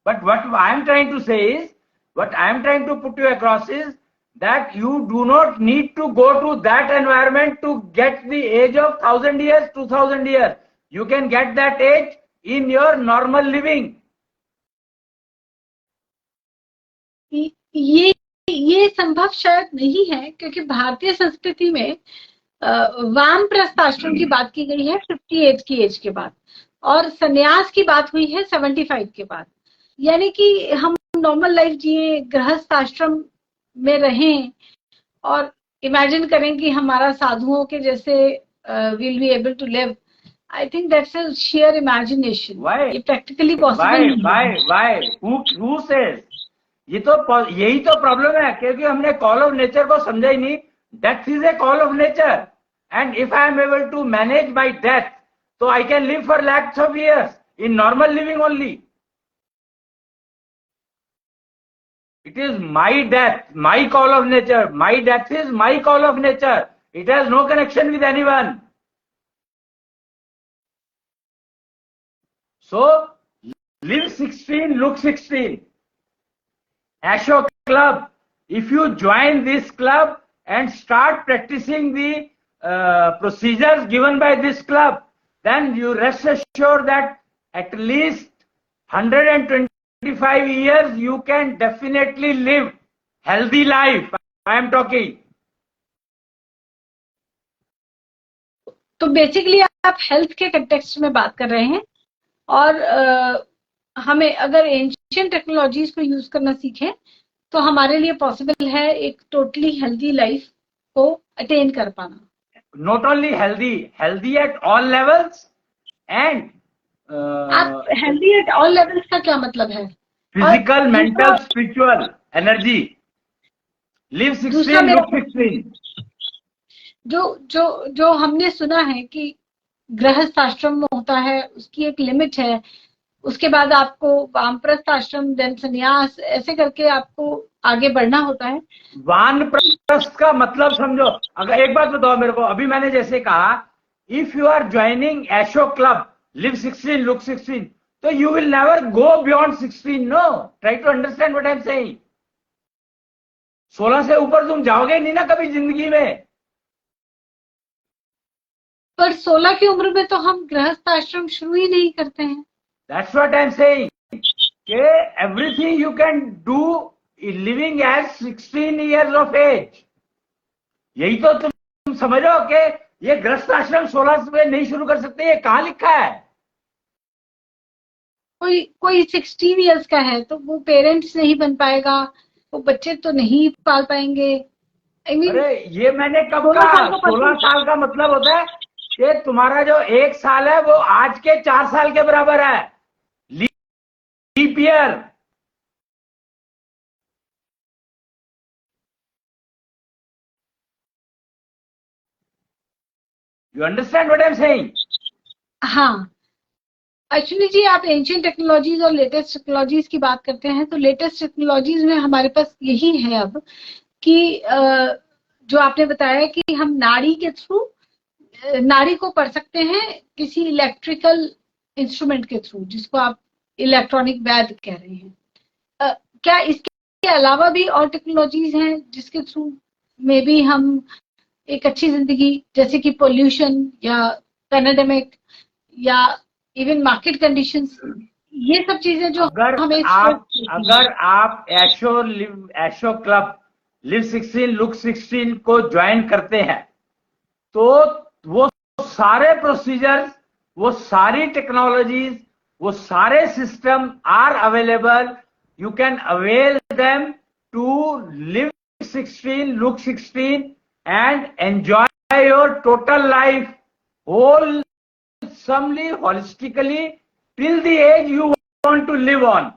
But what I am trying to say is, what I am trying to put you across is that you do not need to go to that environment to get the age of 1000 years, 2000 years. You can get that age in your normal living. ये संभव शायद नहीं है, क्योंकि भारतीय संस्कृति में वानप्रस्थ आश्रम की बात की गई है 58 की एज के बाद, और संन्यास की बात हुई है 75 के बाद। यानी कि हम नॉर्मल लाइफ जिए, गृहस्थ आश्रम में रहें और इमेजिन करें कि हमारा साधुओं के जैसे will be able to live. I think that's a share imagination. ये प्रैक्टिकली पॉसिबल नहीं। Why? Who says? यही तो प्रॉब्लम है, क्योंकि हमने कॉल ऑफ नेचर को समझा ही नहीं। Death is a call of nature, and if I am able to manage by death, तो I can live for lakhs of years in normal living only. It is my death, my call of nature. My death is my call of nature. It has no connection with anyone. So, live 16, look 16. Asho Club. If you join this club and start practicing the procedures given by this club, then you rest assured that at least 125 years you can definitely live healthy life. I am talking. तो basically आप health के context में बात कर रहे हैं, और हमें अगर एंशिएंट टेक्नोलॉजीज को यूज करना सीखें तो हमारे लिए पॉसिबल है एक टोटली हेल्दी लाइफ को अटेन कर पाना। Not only healthy at all levels, and आप हेल्दी एट ऑल लेवल्स का क्या मतलब है? Physical, mental, spiritual energy. Live 16, look 16। जो हमने सुना है कि गृहस्थ आश्रम में होता है, उसकी एक लिमिट है, उसके बाद आपको वानप्रस्थ आश्रम, देन संन्यास, ऐसे करके आपको आगे बढ़ना होता है। वानप्रस्थ का मतलब समझो। अगर एक बात बताओ मेरे को, अभी मैंने जैसे कहा, if you are joining Asho club, live 16, look 16, so you will never go beyond 16. No, try to understand what I am saying. 16 से ऊपर तुम जाओगे नहीं ना कभी जिंदगी में। पर 16 की उम्र में तो हम गृहस्थ आश्रम शुरू ही नहीं करते हैं। That's what I am saying. कि everything you can do living as 16 years of age. यही तो तुम समझो कि ये गृहस्थ आश्रम 16 से नहीं शुरू कर सकते। ये कहाँ लिखा है? कोई 16 इयर्स का है तो वो पेरेंट्स नहीं बन पाएगा, वो बच्चे तो नहीं पाल पाएंगे। अरे ये मैंने कब कहा? 16 साल का मतलब होता है कि तुम्हारा जो 1 साल है वो आज के 4 साल के बराबर है। Leap year. You understand what I am saying? हाँ, एक्चुअली जी आप एंशिएंट टेक्नोलॉजीज और लेटेस्ट टेक्नोलॉजीज की बात करते हैं तो लेटेस्ट टेक्नोलॉजीज में हमारे पास यही है अब कि जो आपने बताया कि हम नाड़ी के थ्रू नाड़ी को पढ़ सकते हैं किसी इलेक्ट्रिकल इंस्ट्रूमेंट के थ्रू, जिसको आप इलेक्ट्रॉनिक वैद कह रहे हैं। क्या इसके अलावा भी और टेक्नोलॉजीज हैं जिसके थ्रू मे बी हम एक अच्छी जिंदगी, जैसे कि पोल्यूशन या पैंडेमिक या इवन मार्केट कंडीशंस, ये सब चीजें जो हमें अगर आप एशो क्लब लिव 16 लुक 16 को ज्वाइन करते हैं तो वो सारे प्रोसीजर्स, वो सारी टेक्नोलॉजीज, वो सारे system are available. You can avail them to live 16 look 16 and enjoy your total life wholesomely, holistically, till the age you want to live on.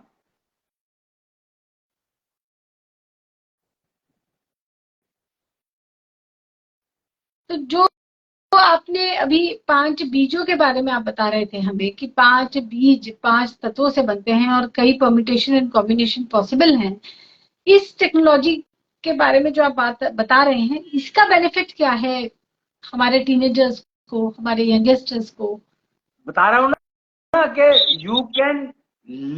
तो जो आपने अभी 5 बीजों के बारे में आप बता रहे थे हमें कि 5 बीज 5 तत्वों से बनते हैं और कई परम्यूटेशन एंड कॉम्बिनेशन पॉसिबल हैं। इस टेक्नोलॉजी के बारे में जो आप बात बता रहे हैं, इसका बेनिफिट क्या है हमारे टीनेजर्स को, हमारे यंगस्टर्स को? बता रहा हूं ना कि you can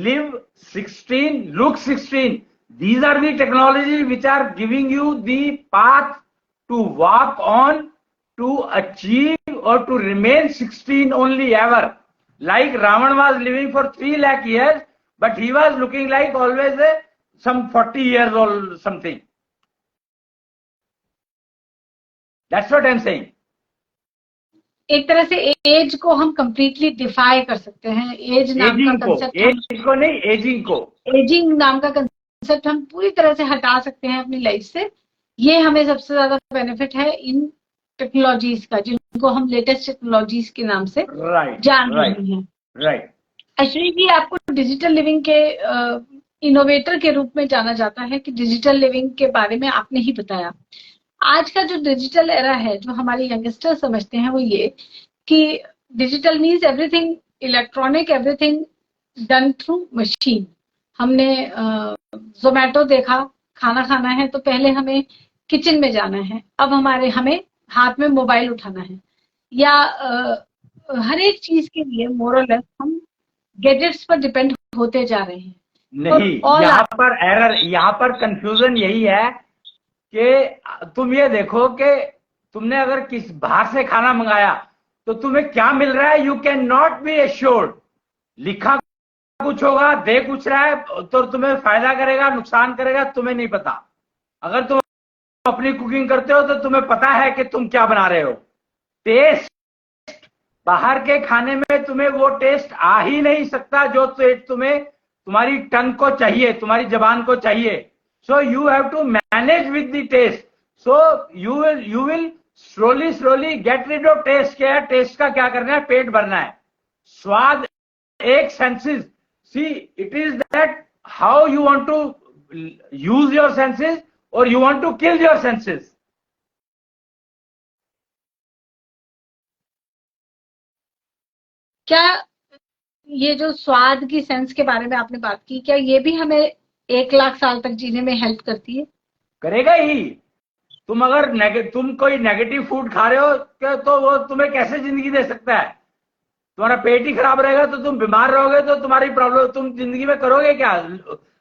live 16, look 16. These are the technologies which are giving you the path to walk on, to achieve or to remain 16 only ever. Like Ravan was living for 3 lakh years, but he was looking like always some 40 years old something. That's what I'm saying. एक तरह से as को हम completely DeFi कर सकते हैं. As नाम का कंसेप्ट, एज को नहीं, एजिंग को, एजिंग नाम का कंसेप्ट हम पूरी तरह से हटा सकते हैं अपनी लाइफ से. ये हमें सबसे ज्यादा बेनिफिट है इन टेक्नोलॉजीज का, जिनको हम लेटेस्ट टेक्नोलॉजीज के नाम से जान रहे हैं. राइट. एक्चुअली जी, आपको डिजिटल लिविंग के इनोवेटर के रूप में जाना जाता है कि डिजिटल लिविंग के बारे में आपने ही बताया. आज का जो डिजिटल एरा है, जो हमारे यंगस्टर समझते हैं, वो ये कि digital means everything electronic, everything done through machine. हमने जोमेटो देखा, खाना खाना है तो पहले हमें किचन में जाना है, अब हमें हाथ में मोबाइल उठाना है. या हर एक चीज के लिए मोरलेस हम गैजेट्स पर डिपेंड होते जा रहे हैं. नहीं, यहाँ पर एरर, यहाँ पर कंफ्यूजन यही है कि तुम ये देखो कि तुमने अगर किस बाहर से खाना मंगाया तो तुम्हें क्या मिल रहा है, you can not be assured. लिखा कुछ होगा, दे कुछ रहा है, तो तुम्हें फायदा करेगा, नुकसान करेगा, तुम्हें नहीं पता. अगर तुम अपनी कुकिंग करते हो तो तुम्हें पता है कि तुम क्या बना रहे हो. टेस्ट, बाहर के खाने में तुम्हें वो टेस्ट आ ही नहीं सकता जो तुम्हें तुम्हारी टंग को चाहिए, तुम्हारी जबान को चाहिए. So you have to manage with the taste. So you will slowly get rid of taste. क्या है टेस्ट का, क्या करना है, पेट भरना है. स्वाद एक senses. See, it is that how you want to use your senses or you want to kill your senses. क्या ये जो स्वाद की सेंस के बारे में आपने बात की, क्या ये भी हमें 1 लाख साल तक जीने में हेल्प करती है? करेगा ही. तुम अगर तुम कोई नेगेटिव फूड खा रहे हो तो वो तुम्हें कैसे जिंदगी दे सकता है? तुम्हारा पेट ही खराब रहेगा तो तुम बीमार रहोगे, तो तुम्हारी प्रॉब्लम तुम जिंदगी में करोगे क्या?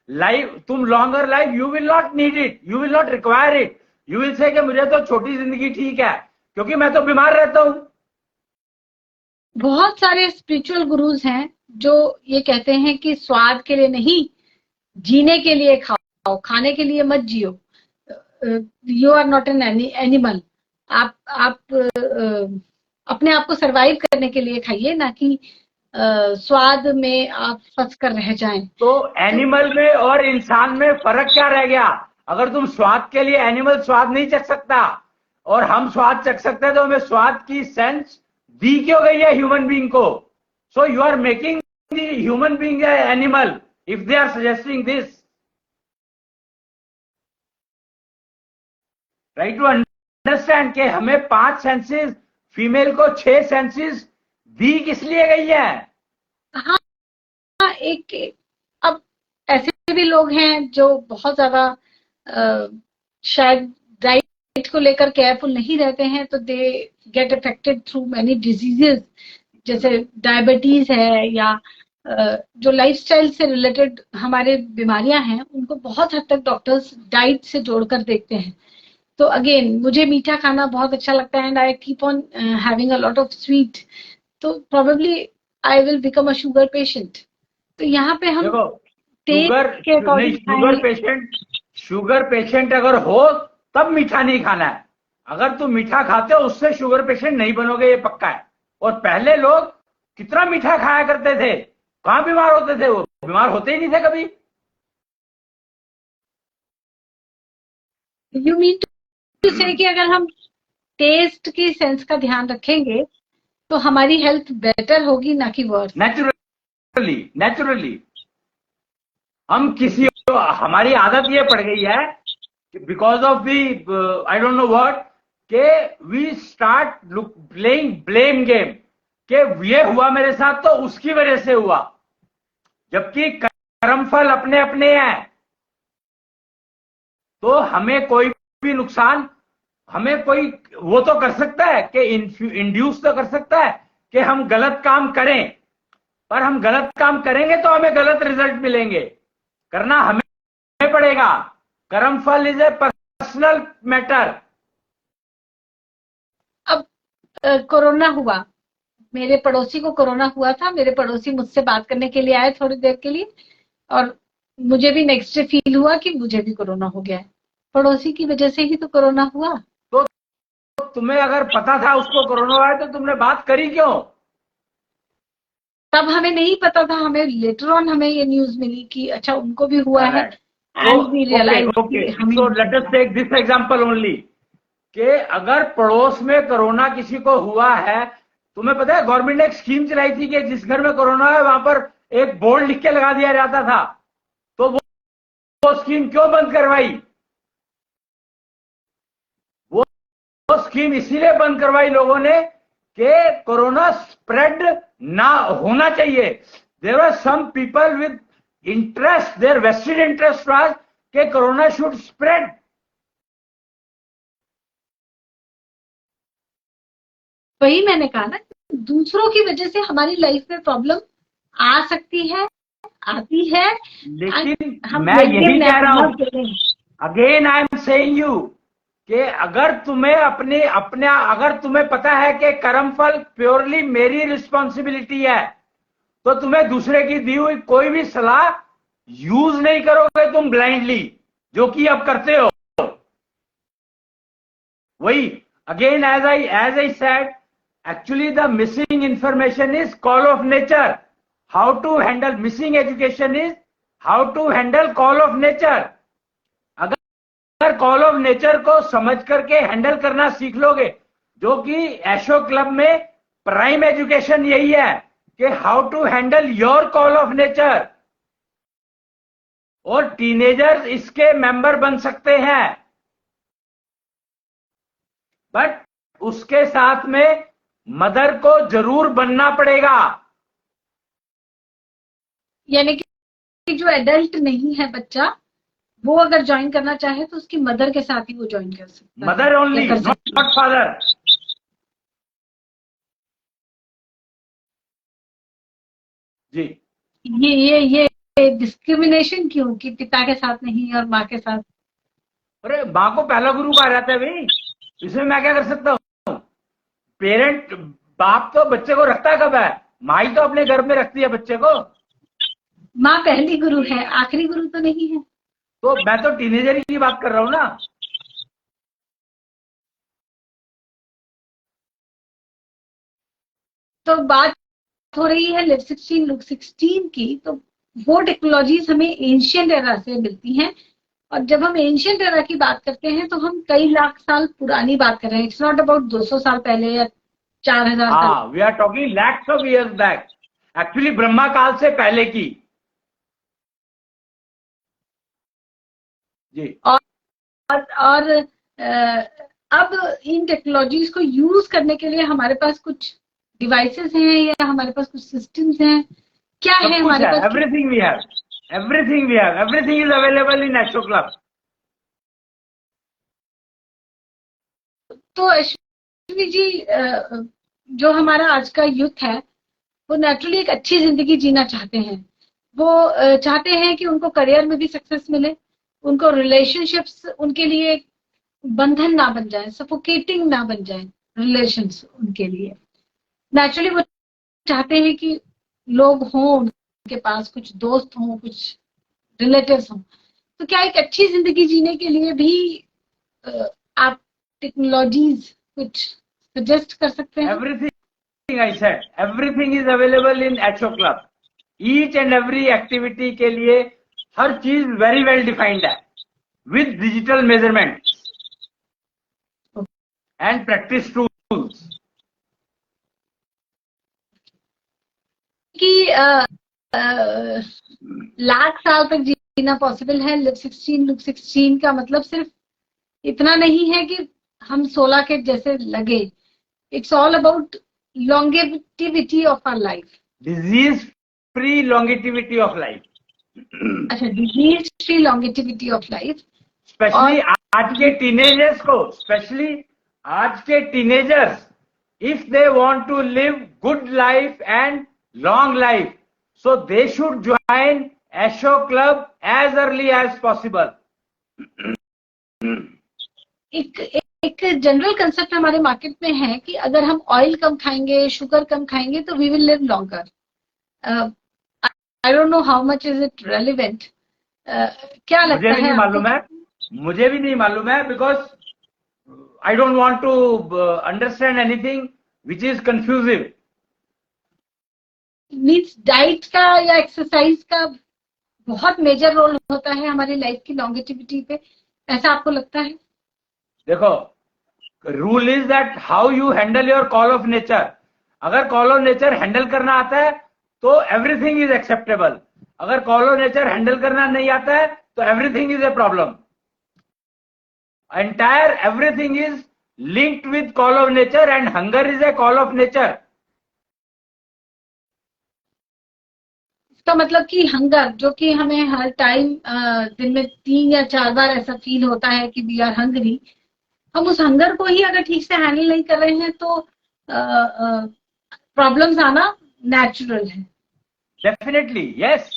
लाइफ, तुम longer life, you will not need it, you will not require it. You will say कि मुझे तो छोटी जिंदगी ठीक है क्योंकि मैं तो बीमार रहता हूं. बहुत सारे स्पिरिचुअल गुरुज हैं जो ये कहते हैं कि स्वाद के लिए नहीं, जीने के लिए खाओ, खाने के लिए मत जियो. You are not an animal. आप अपने आप को सरवाइव करने के लिए खाइए, ना कि स्वाद में आप फंस कर रह जाएं. तो एनिमल में और इंसान में फर्क क्या रह गया? अगर तुम स्वाद के लिए, एनिमल स्वाद नहीं चख सकता और हम स्वाद चख सकते हैं, तो हमें स्वाद की सेंस दी क्यों गई है ह्यूमन बीइंग को? So you are making the human being animal if they are suggesting this. Try to understand कि हमें 5 सेंसेस, फीमेल को 6 सेंसेस दी किस लिए गई है? हाँ, एक अब ऐसे भी लोग हैं जो बहुत ज्यादा शायद डाइट को लेकर केयरफुल नहीं रहते हैं, तो they get affected through many diseases, जैसे डायबिटीज है या जो लाइफस्टाइल से रिलेटेड हमारे बीमारियां हैं, उनको बहुत हद तक डॉक्टर्स डाइट से जोड़कर देखते हैं. तो अगेन, मुझे मीठा खाना बहुत अच्छा लगता है and I keep on having a lot of sweet, तो probably I will become a sugar patient. तो यहाँ पे हम शुगर पेशेंट अगर हो तब मीठा नहीं खाना है. अगर तुम मीठा खाते हो उससे शुगर पेशेंट नहीं बनोगे, ये पक्का है. और पहले लोग कितना मीठा खाया करते थे, कहां बीमार होते थे? वो बीमार होते ही नहीं थे कभी. यू मीन टू से कि अगर हम टेस्ट की सेंस का ध्यान रखेंगे तो हमारी हेल्थ बेटर होगी, ना कि वर्स. नेचुरली हम हमारी आदत ये पड़ गई है because of the I don't know what, के we start playing blame game, कि ये हुआ मेरे साथ तो उसकी वजह से हुआ, जबकि कर्मफल अपने अपने हैं. तो हमें कोई भी नुकसान हमें कोई वो तो कर सकता है कि इंड्यूस तो कर सकता है कि हम गलत काम करें, पर हम गलत काम करेंगे तो हमें गलत रिजल्ट मिलेंगे। करना हमें पड़ेगा। कर्मफल इज ए पर्सनल मैटर। अब कोरोना हुआ, मेरे पड़ोसी को कोरोना हुआ था, मेरे पड़ोसी मुझसे बात करने के लिए आए थोड़ी देर के लिए, और मुझे भी नेक्स्ट डे फील हुआ कि मुझे भी कोरोना हो गया है। पड़ोसी की वजह से ही तो कोरोना हुआ। तो तुम्हें अगर पता था उसको कोरोना हुआ है तो तुमने बात करी क्यों? तब हमें नहीं पता था, हमें लेटर ऑन हमें ये न्यूज मिली कि अच्छा उनको भी हुआ है, एंड वी रियलाइज कि हमें so let us take this example only कि अगर पड़ोस में कोरोना किसी को हुआ है, तुम्हें पता है गवर्नमेंट ने एक स्कीम चलाई थी कि जिस घर में कोरोना है वहां पर एक बोर्ड लिख के लगा दिया जाता था। तो वो स्कीम क्यों बंद करवाई? वो स्कीम इसीलिए बंद करवाई लोगों ने कि कोरोना स्प्रेड ना होना चाहिए। There are some people with interest, their vested interest was कि कोरोना शुड स्प्रेड। वही मैंने कहा ना, दूसरों की वजह से हमारी लाइफ में प्रॉब्लम आ सकती है, आती है। लेकिन हम मैं यही कह रहा हूं, करें। Again I am saying you कि अगर तुम्हें अगर तुम्हें पता है कि कर्मफल प्योरली मेरी रिस्पॉन्सिबिलिटी है, तो तुम्हें दूसरे की दी हुई कोई भी सलाह यूज नहीं करोगे तुम ब्लाइंडली, जो कि अब करते हो। वही again as I said, actually the missing information is call of nature. How to handle missing education is how to handle call of nature. अगर कॉल ऑफ नेचर को समझ करके हैंडल करना सीख लोगे, जो कि एशो क्लब में प्राइम एजुकेशन यही है कि how to handle your call of nature, और टीनेजर्स इसके मेंबर बन सकते हैं। बट उसके साथ में मदर को जरूर बनना पड़ेगा। यानी कि जो एडल्ट नहीं है बच्चा, वो अगर ज्वाइन करना चाहे तो उसकी मदर के साथ ही वो ज्वाइन कर सकता है। Mother only, not father. जी, ये डिस्क्रिमिनेशन क्यों कि पिता के साथ नहीं और माँ के साथ? अरे माँ को पहला गुरु कहा जाता है भाई, इसमें मैं क्या कर सकता हूँ? पेरेंट, बाप तो बच्चे को रखता है कब है? माँ ही तो अपने घर में रखती है बच्चे को। माँ पहली गुरु है, आखिरी गुरु तो नहीं है। तो मैं तो टीनेजर की बात कर रहा हूँ ना। तो बात हो रही है लिव 16 लुक 16 की, तो वो टेक्नोलॉजीज हमें एंशियंट एरा से मिलती हैं। और जब हम एंशियंट एरा की बात करते हैं तो हम कई लाख साल पुरानी बात कर रहे हैं। इट्स नॉट अबाउट 200 साल पहले या 4000 साल। We are talking lakhs of years back, actually Brahma काल से पहले की। जी। और अब इन टेक्नोलॉजीज को यूज करने के लिए हमारे पास कुछ डिवाइसेस हैं या हमारे पास कुछ सिस्टम्स हैं, क्या है हमारे पास? Everything we have, everything is available in Asho club. तो अश्विनी जी, जो हमारा आज का यूथ है वो नेचुरली एक अच्छी जिंदगी जीना चाहते हैं। वो चाहते हैं कि उनको करियर में भी सक्सेस मिले, उनको रिलेशनशिप्स उनके लिए बंधन ना बन जाए, सफोकेटिंग ना बन जाए रिलेशंस उनके लिए। नेचुरली वो चाहते हैं कि लोग हों उनके पास, कुछ दोस्त हों, कुछ रिलेटिव्स हों। तो क्या एक अच्छी जिंदगी जीने के लिए भी आप टेक्नोलॉजीज कुछ सजेस्ट कर सकते हैं? Everything I said, everything is available in Asho club. Each and every activity के लिए हर चीज वेरी वेल डिफाइंड है, with digital measurement and practice tools. कि लाख साल तक जीना पॉसिबल है। लिव 16 लुक 16 का मतलब सिर्फ इतना नहीं है कि हम 16 के जैसे लगे। It's all about longevity of our life, disease free longevity of life. अच्छा, disease free longevity of life. Specially आज के टीनेजर्स को, स्पेशली आज के teenagers, if they want to live good life and long life, so they should join Asho Club as early as possible. एक general concept हमारे market में है कि अगर हम ऑयल कम खाएंगे, शुगर कम खाएंगे तो we will live longer. I don't know how much is it relevant. क्या लगता है? मुझे भी नहीं मालूम है, because I don't want to understand anything which is confusing. Means diet का या एक्सरसाइज का बहुत मेजर रोल होता है हमारी लाइफ की लॉन्गेटिविटी पे, ऐसा आपको लगता है? देखो, rule is that how you handle your call of nature. अगर कॉल ऑफ नेचर हैंडल करना आता है तो एवरीथिंग इज एक्सेप्टेबल. अगर कॉल ऑफ नेचर हैंडल करना नहीं आता है तो everything is a problem. Entire everything is linked with call of nature, and hunger is a call of nature. इसका मतलब कि हंगर, जो कि हमें हर टाइम दिन में 3 या 4 बार ऐसा फील होता है कि वी आर हंगरी, हम उस हंगर को ही अगर ठीक से हैंडल नहीं कर रहे हैं तो प्रॉब्लम्स आना नेचुरल है. Definitely yes.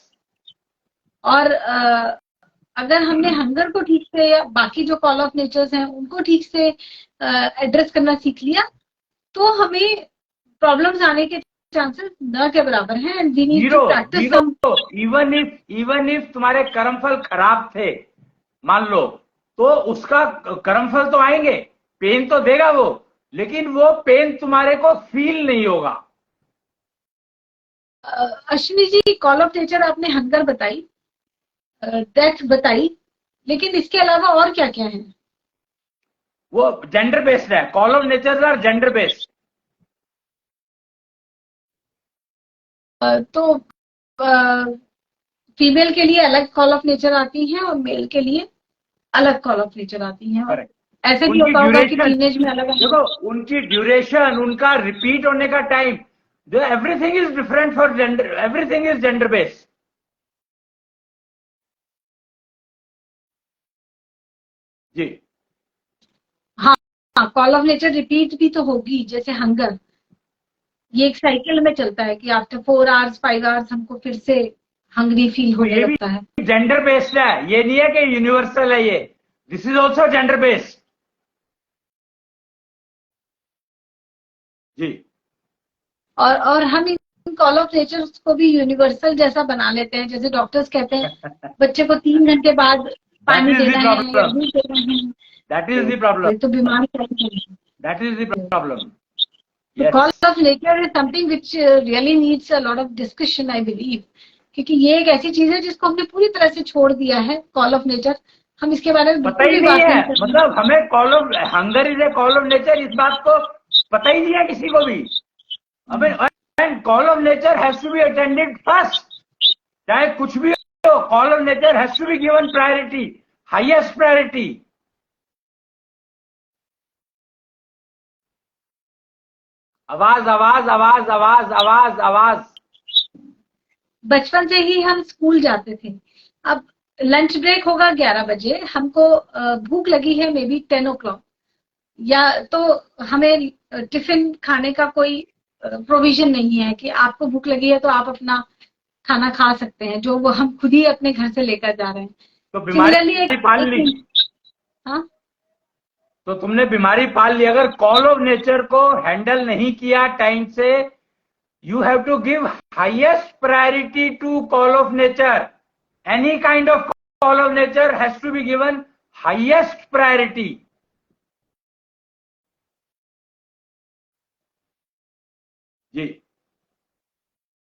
और अगर हमने हंगर को ठीक से या बाकी जो कॉल ऑफ नेचर्स हैं उनको ठीक से एड्रेस करना सीख लिया तो हमें प्रॉब्लम्स आने के चांसेस न के बराबर हैं. And we need to practise some. Even if तुम्हारे कर्मफल खराब थे, मान लो, तो उसका कर्मफल तो आएंगे, पेन तो देगा वो, लेकिन वो पेन तुम्हारे को फील नहीं होगा. Ashwini ji, call of nature आपने हंगर बताई, डेथ बताई, लेकिन इसके अलावा और क्या क्या है? वो जेंडर बेस्ड है. Call of nature are gender based. तो फीमेल के लिए अलग कॉल ऑफ नेचर आती हैं और मेल के लिए अलग कॉल ऑफ नेचर आती हैं. और ऐसे भी होता होगा कि टीनेज में अलग. देखो, उनकी ड्यूरेशन, उनका रिपीट होने का टाइम, जो everything is different for gender. Everything is gender based. जी हाँ, कॉल ऑफ नेचर रिपीट भी तो होगी. जैसे हंगर, ये एक साइकिल में चलता है कि आफ्टर 4 आवर्स 5 आवर्स हमको फिर से हंग्री फील होने लगता है. जेंडर बेस्ड है, ये नहीं है कि यूनिवर्सल है. ये this is also gender based. जी. और हम इन कॉल ऑफ नेचर को भी यूनिवर्सल जैसा बना लेते हैं. जैसे डॉक्टर्स कहते हैं बच्चे को 3 घंटे बाद पानी देना है या दूध देना है. That is the problem. तो बीमार पड़ते हैं. That is the problem. Call of nature is something which really needs a lot of discussion, I believe, क्योंकि ये एक ऐसी चीज है जिसको हमने पूरी तरह से छोड़ दिया है. कॉल ऑफ नेचर, हम इसके बारे में पता ही नहीं है. मतलब हमें call of hunger is a call of nature, इस बात को पता ही नहीं है किसी को भी. And call of nature has to be attended first. चाहे कुछ भी हो, call of nature has to be given priority, highest priority. आवाज आवाज आवाज आवाज आवाज आवाज. बचपन से ही हम स्कूल जाते थे. अब लंच ब्रेक होगा 11 बजे, हमको भूख लगी है मे बी 10 o'clock, या तो हमें टिफिन खाने का कोई प्रोविजन नहीं है कि आपको भूख लगी है तो आप अपना खाना खा सकते हैं, जो वो हम खुद ही अपने घर से लेकर जा रहे हैं. तो बीमारी पाल ली. हाँ, तो तुमने बीमारी पाल ली. अगर कॉल ऑफ नेचर को हैंडल नहीं किया टाइम से, you have to give highest priority to call of nature. Any kind of call of nature has to be given highest priority. जी.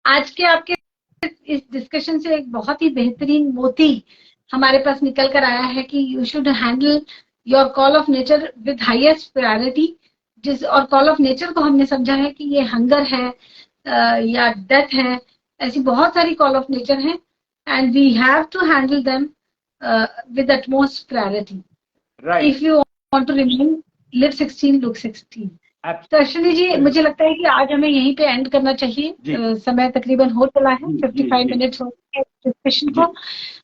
आज के आपके इस डिस्कशन से एक बहुत ही बेहतरीन मोती हमारे पास निकल कर आया है कि you should handle your call of nature with highest priority. और कॉल ऑफ नेचर को हमने समझा है कि ये हंगर है या डेथ है. ऐसी बहुत सारी कॉल ऑफ नेचर हैं and we have to handle them with utmost priority. If you want to remain live 16, look 16. तो अश्विनी जी, मुझे लगता है कि आज हमें यहीं पे एंड करना चाहिए। समय तकरीबन हो चला है, 55 मिनट्स हो गए डिस्कशन को।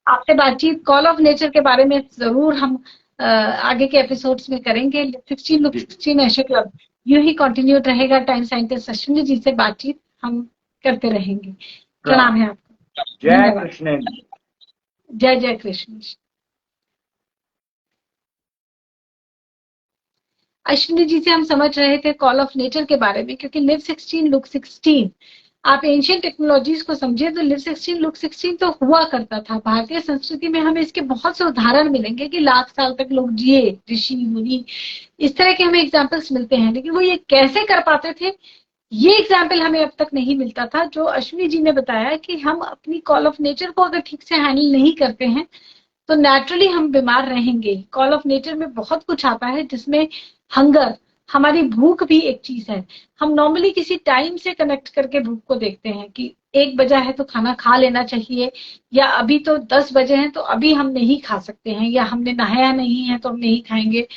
आपसे बातचीत कॉल ऑफ नेचर के बारे में जरूर हम आगे के एपिसोड्स में करेंगे। 16 लुक 16 एशो क्लब यूं ही कंटिन्यू रहेगा। टाइम साइंटिस्ट अश्विनी जी से बातचीत हम करते रहेंगे। प्रणाम है आपको। जय कृष्ण। जय जय कृष्ण। अश्विनी जी से हम समझ रहे थे कॉल ऑफ नेचर के बारे में, क्योंकि लिव 16 लुक 16, आप एंशियंट टेक्नोलॉजीज को समझे तो लिव 16 लुक 16 तो हुआ करता था। भारतीय संस्कृति में हमें इसके बहुत से उदाहरण मिलेंगे कि लाख साल तक लोग जिए, ऋषि मुनि, इस तरह के हमें एग्जाम्पल्स मिलते हैं। लेकिन वो ये कैसे कर पाते थे, ये एग्जाम्पल हमें अब तक नहीं मिलता था। जो अश्विनी जी ने बताया कि हम अपनी कॉल ऑफ नेचर को अगर ठीक से हैंडल नहीं करते हैं तो नेचुरली हम बीमार रहेंगे। कॉल ऑफ नेचर में बहुत कुछ आता है, जिसमें हंगर, हमारी भूख भी एक चीज है। हम नॉर्मली किसी टाइम से कनेक्ट करके भूख को देखते हैं कि 1 बजा है तो खाना खा लेना चाहिए, या अभी तो 10 बजे हैं तो अभी हम नहीं खा सकते हैं, या हमने नहाया नहीं है तो हम नहीं खाएंगे।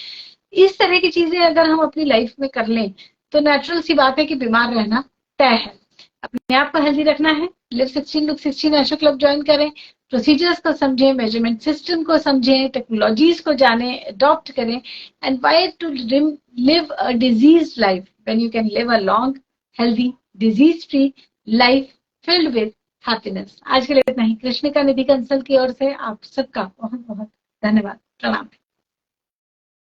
इस तरह की चीजें अगर हम अपनी लाइफ में कर लें तो नेचुरल सी बात है कि बीमार रहना तय है। अपने आप को हेल्दी रखना है, लिव 16 लुक 16 एशो क्लब ज्वाइन करें, प्रोसीजर्स को समझें, मेजरमेंट सिस्टम को समझें, टेक्नोलॉजीज को जानें, अडॉप्ट करें, and why to live a disease life when you can live a long healthy disease free life filled with happiness. आज के लिए इतना ही। कृष्णिका निधि कंसल की ओर से आप सबका बहुत बहुत धन्यवाद। प्रणाम।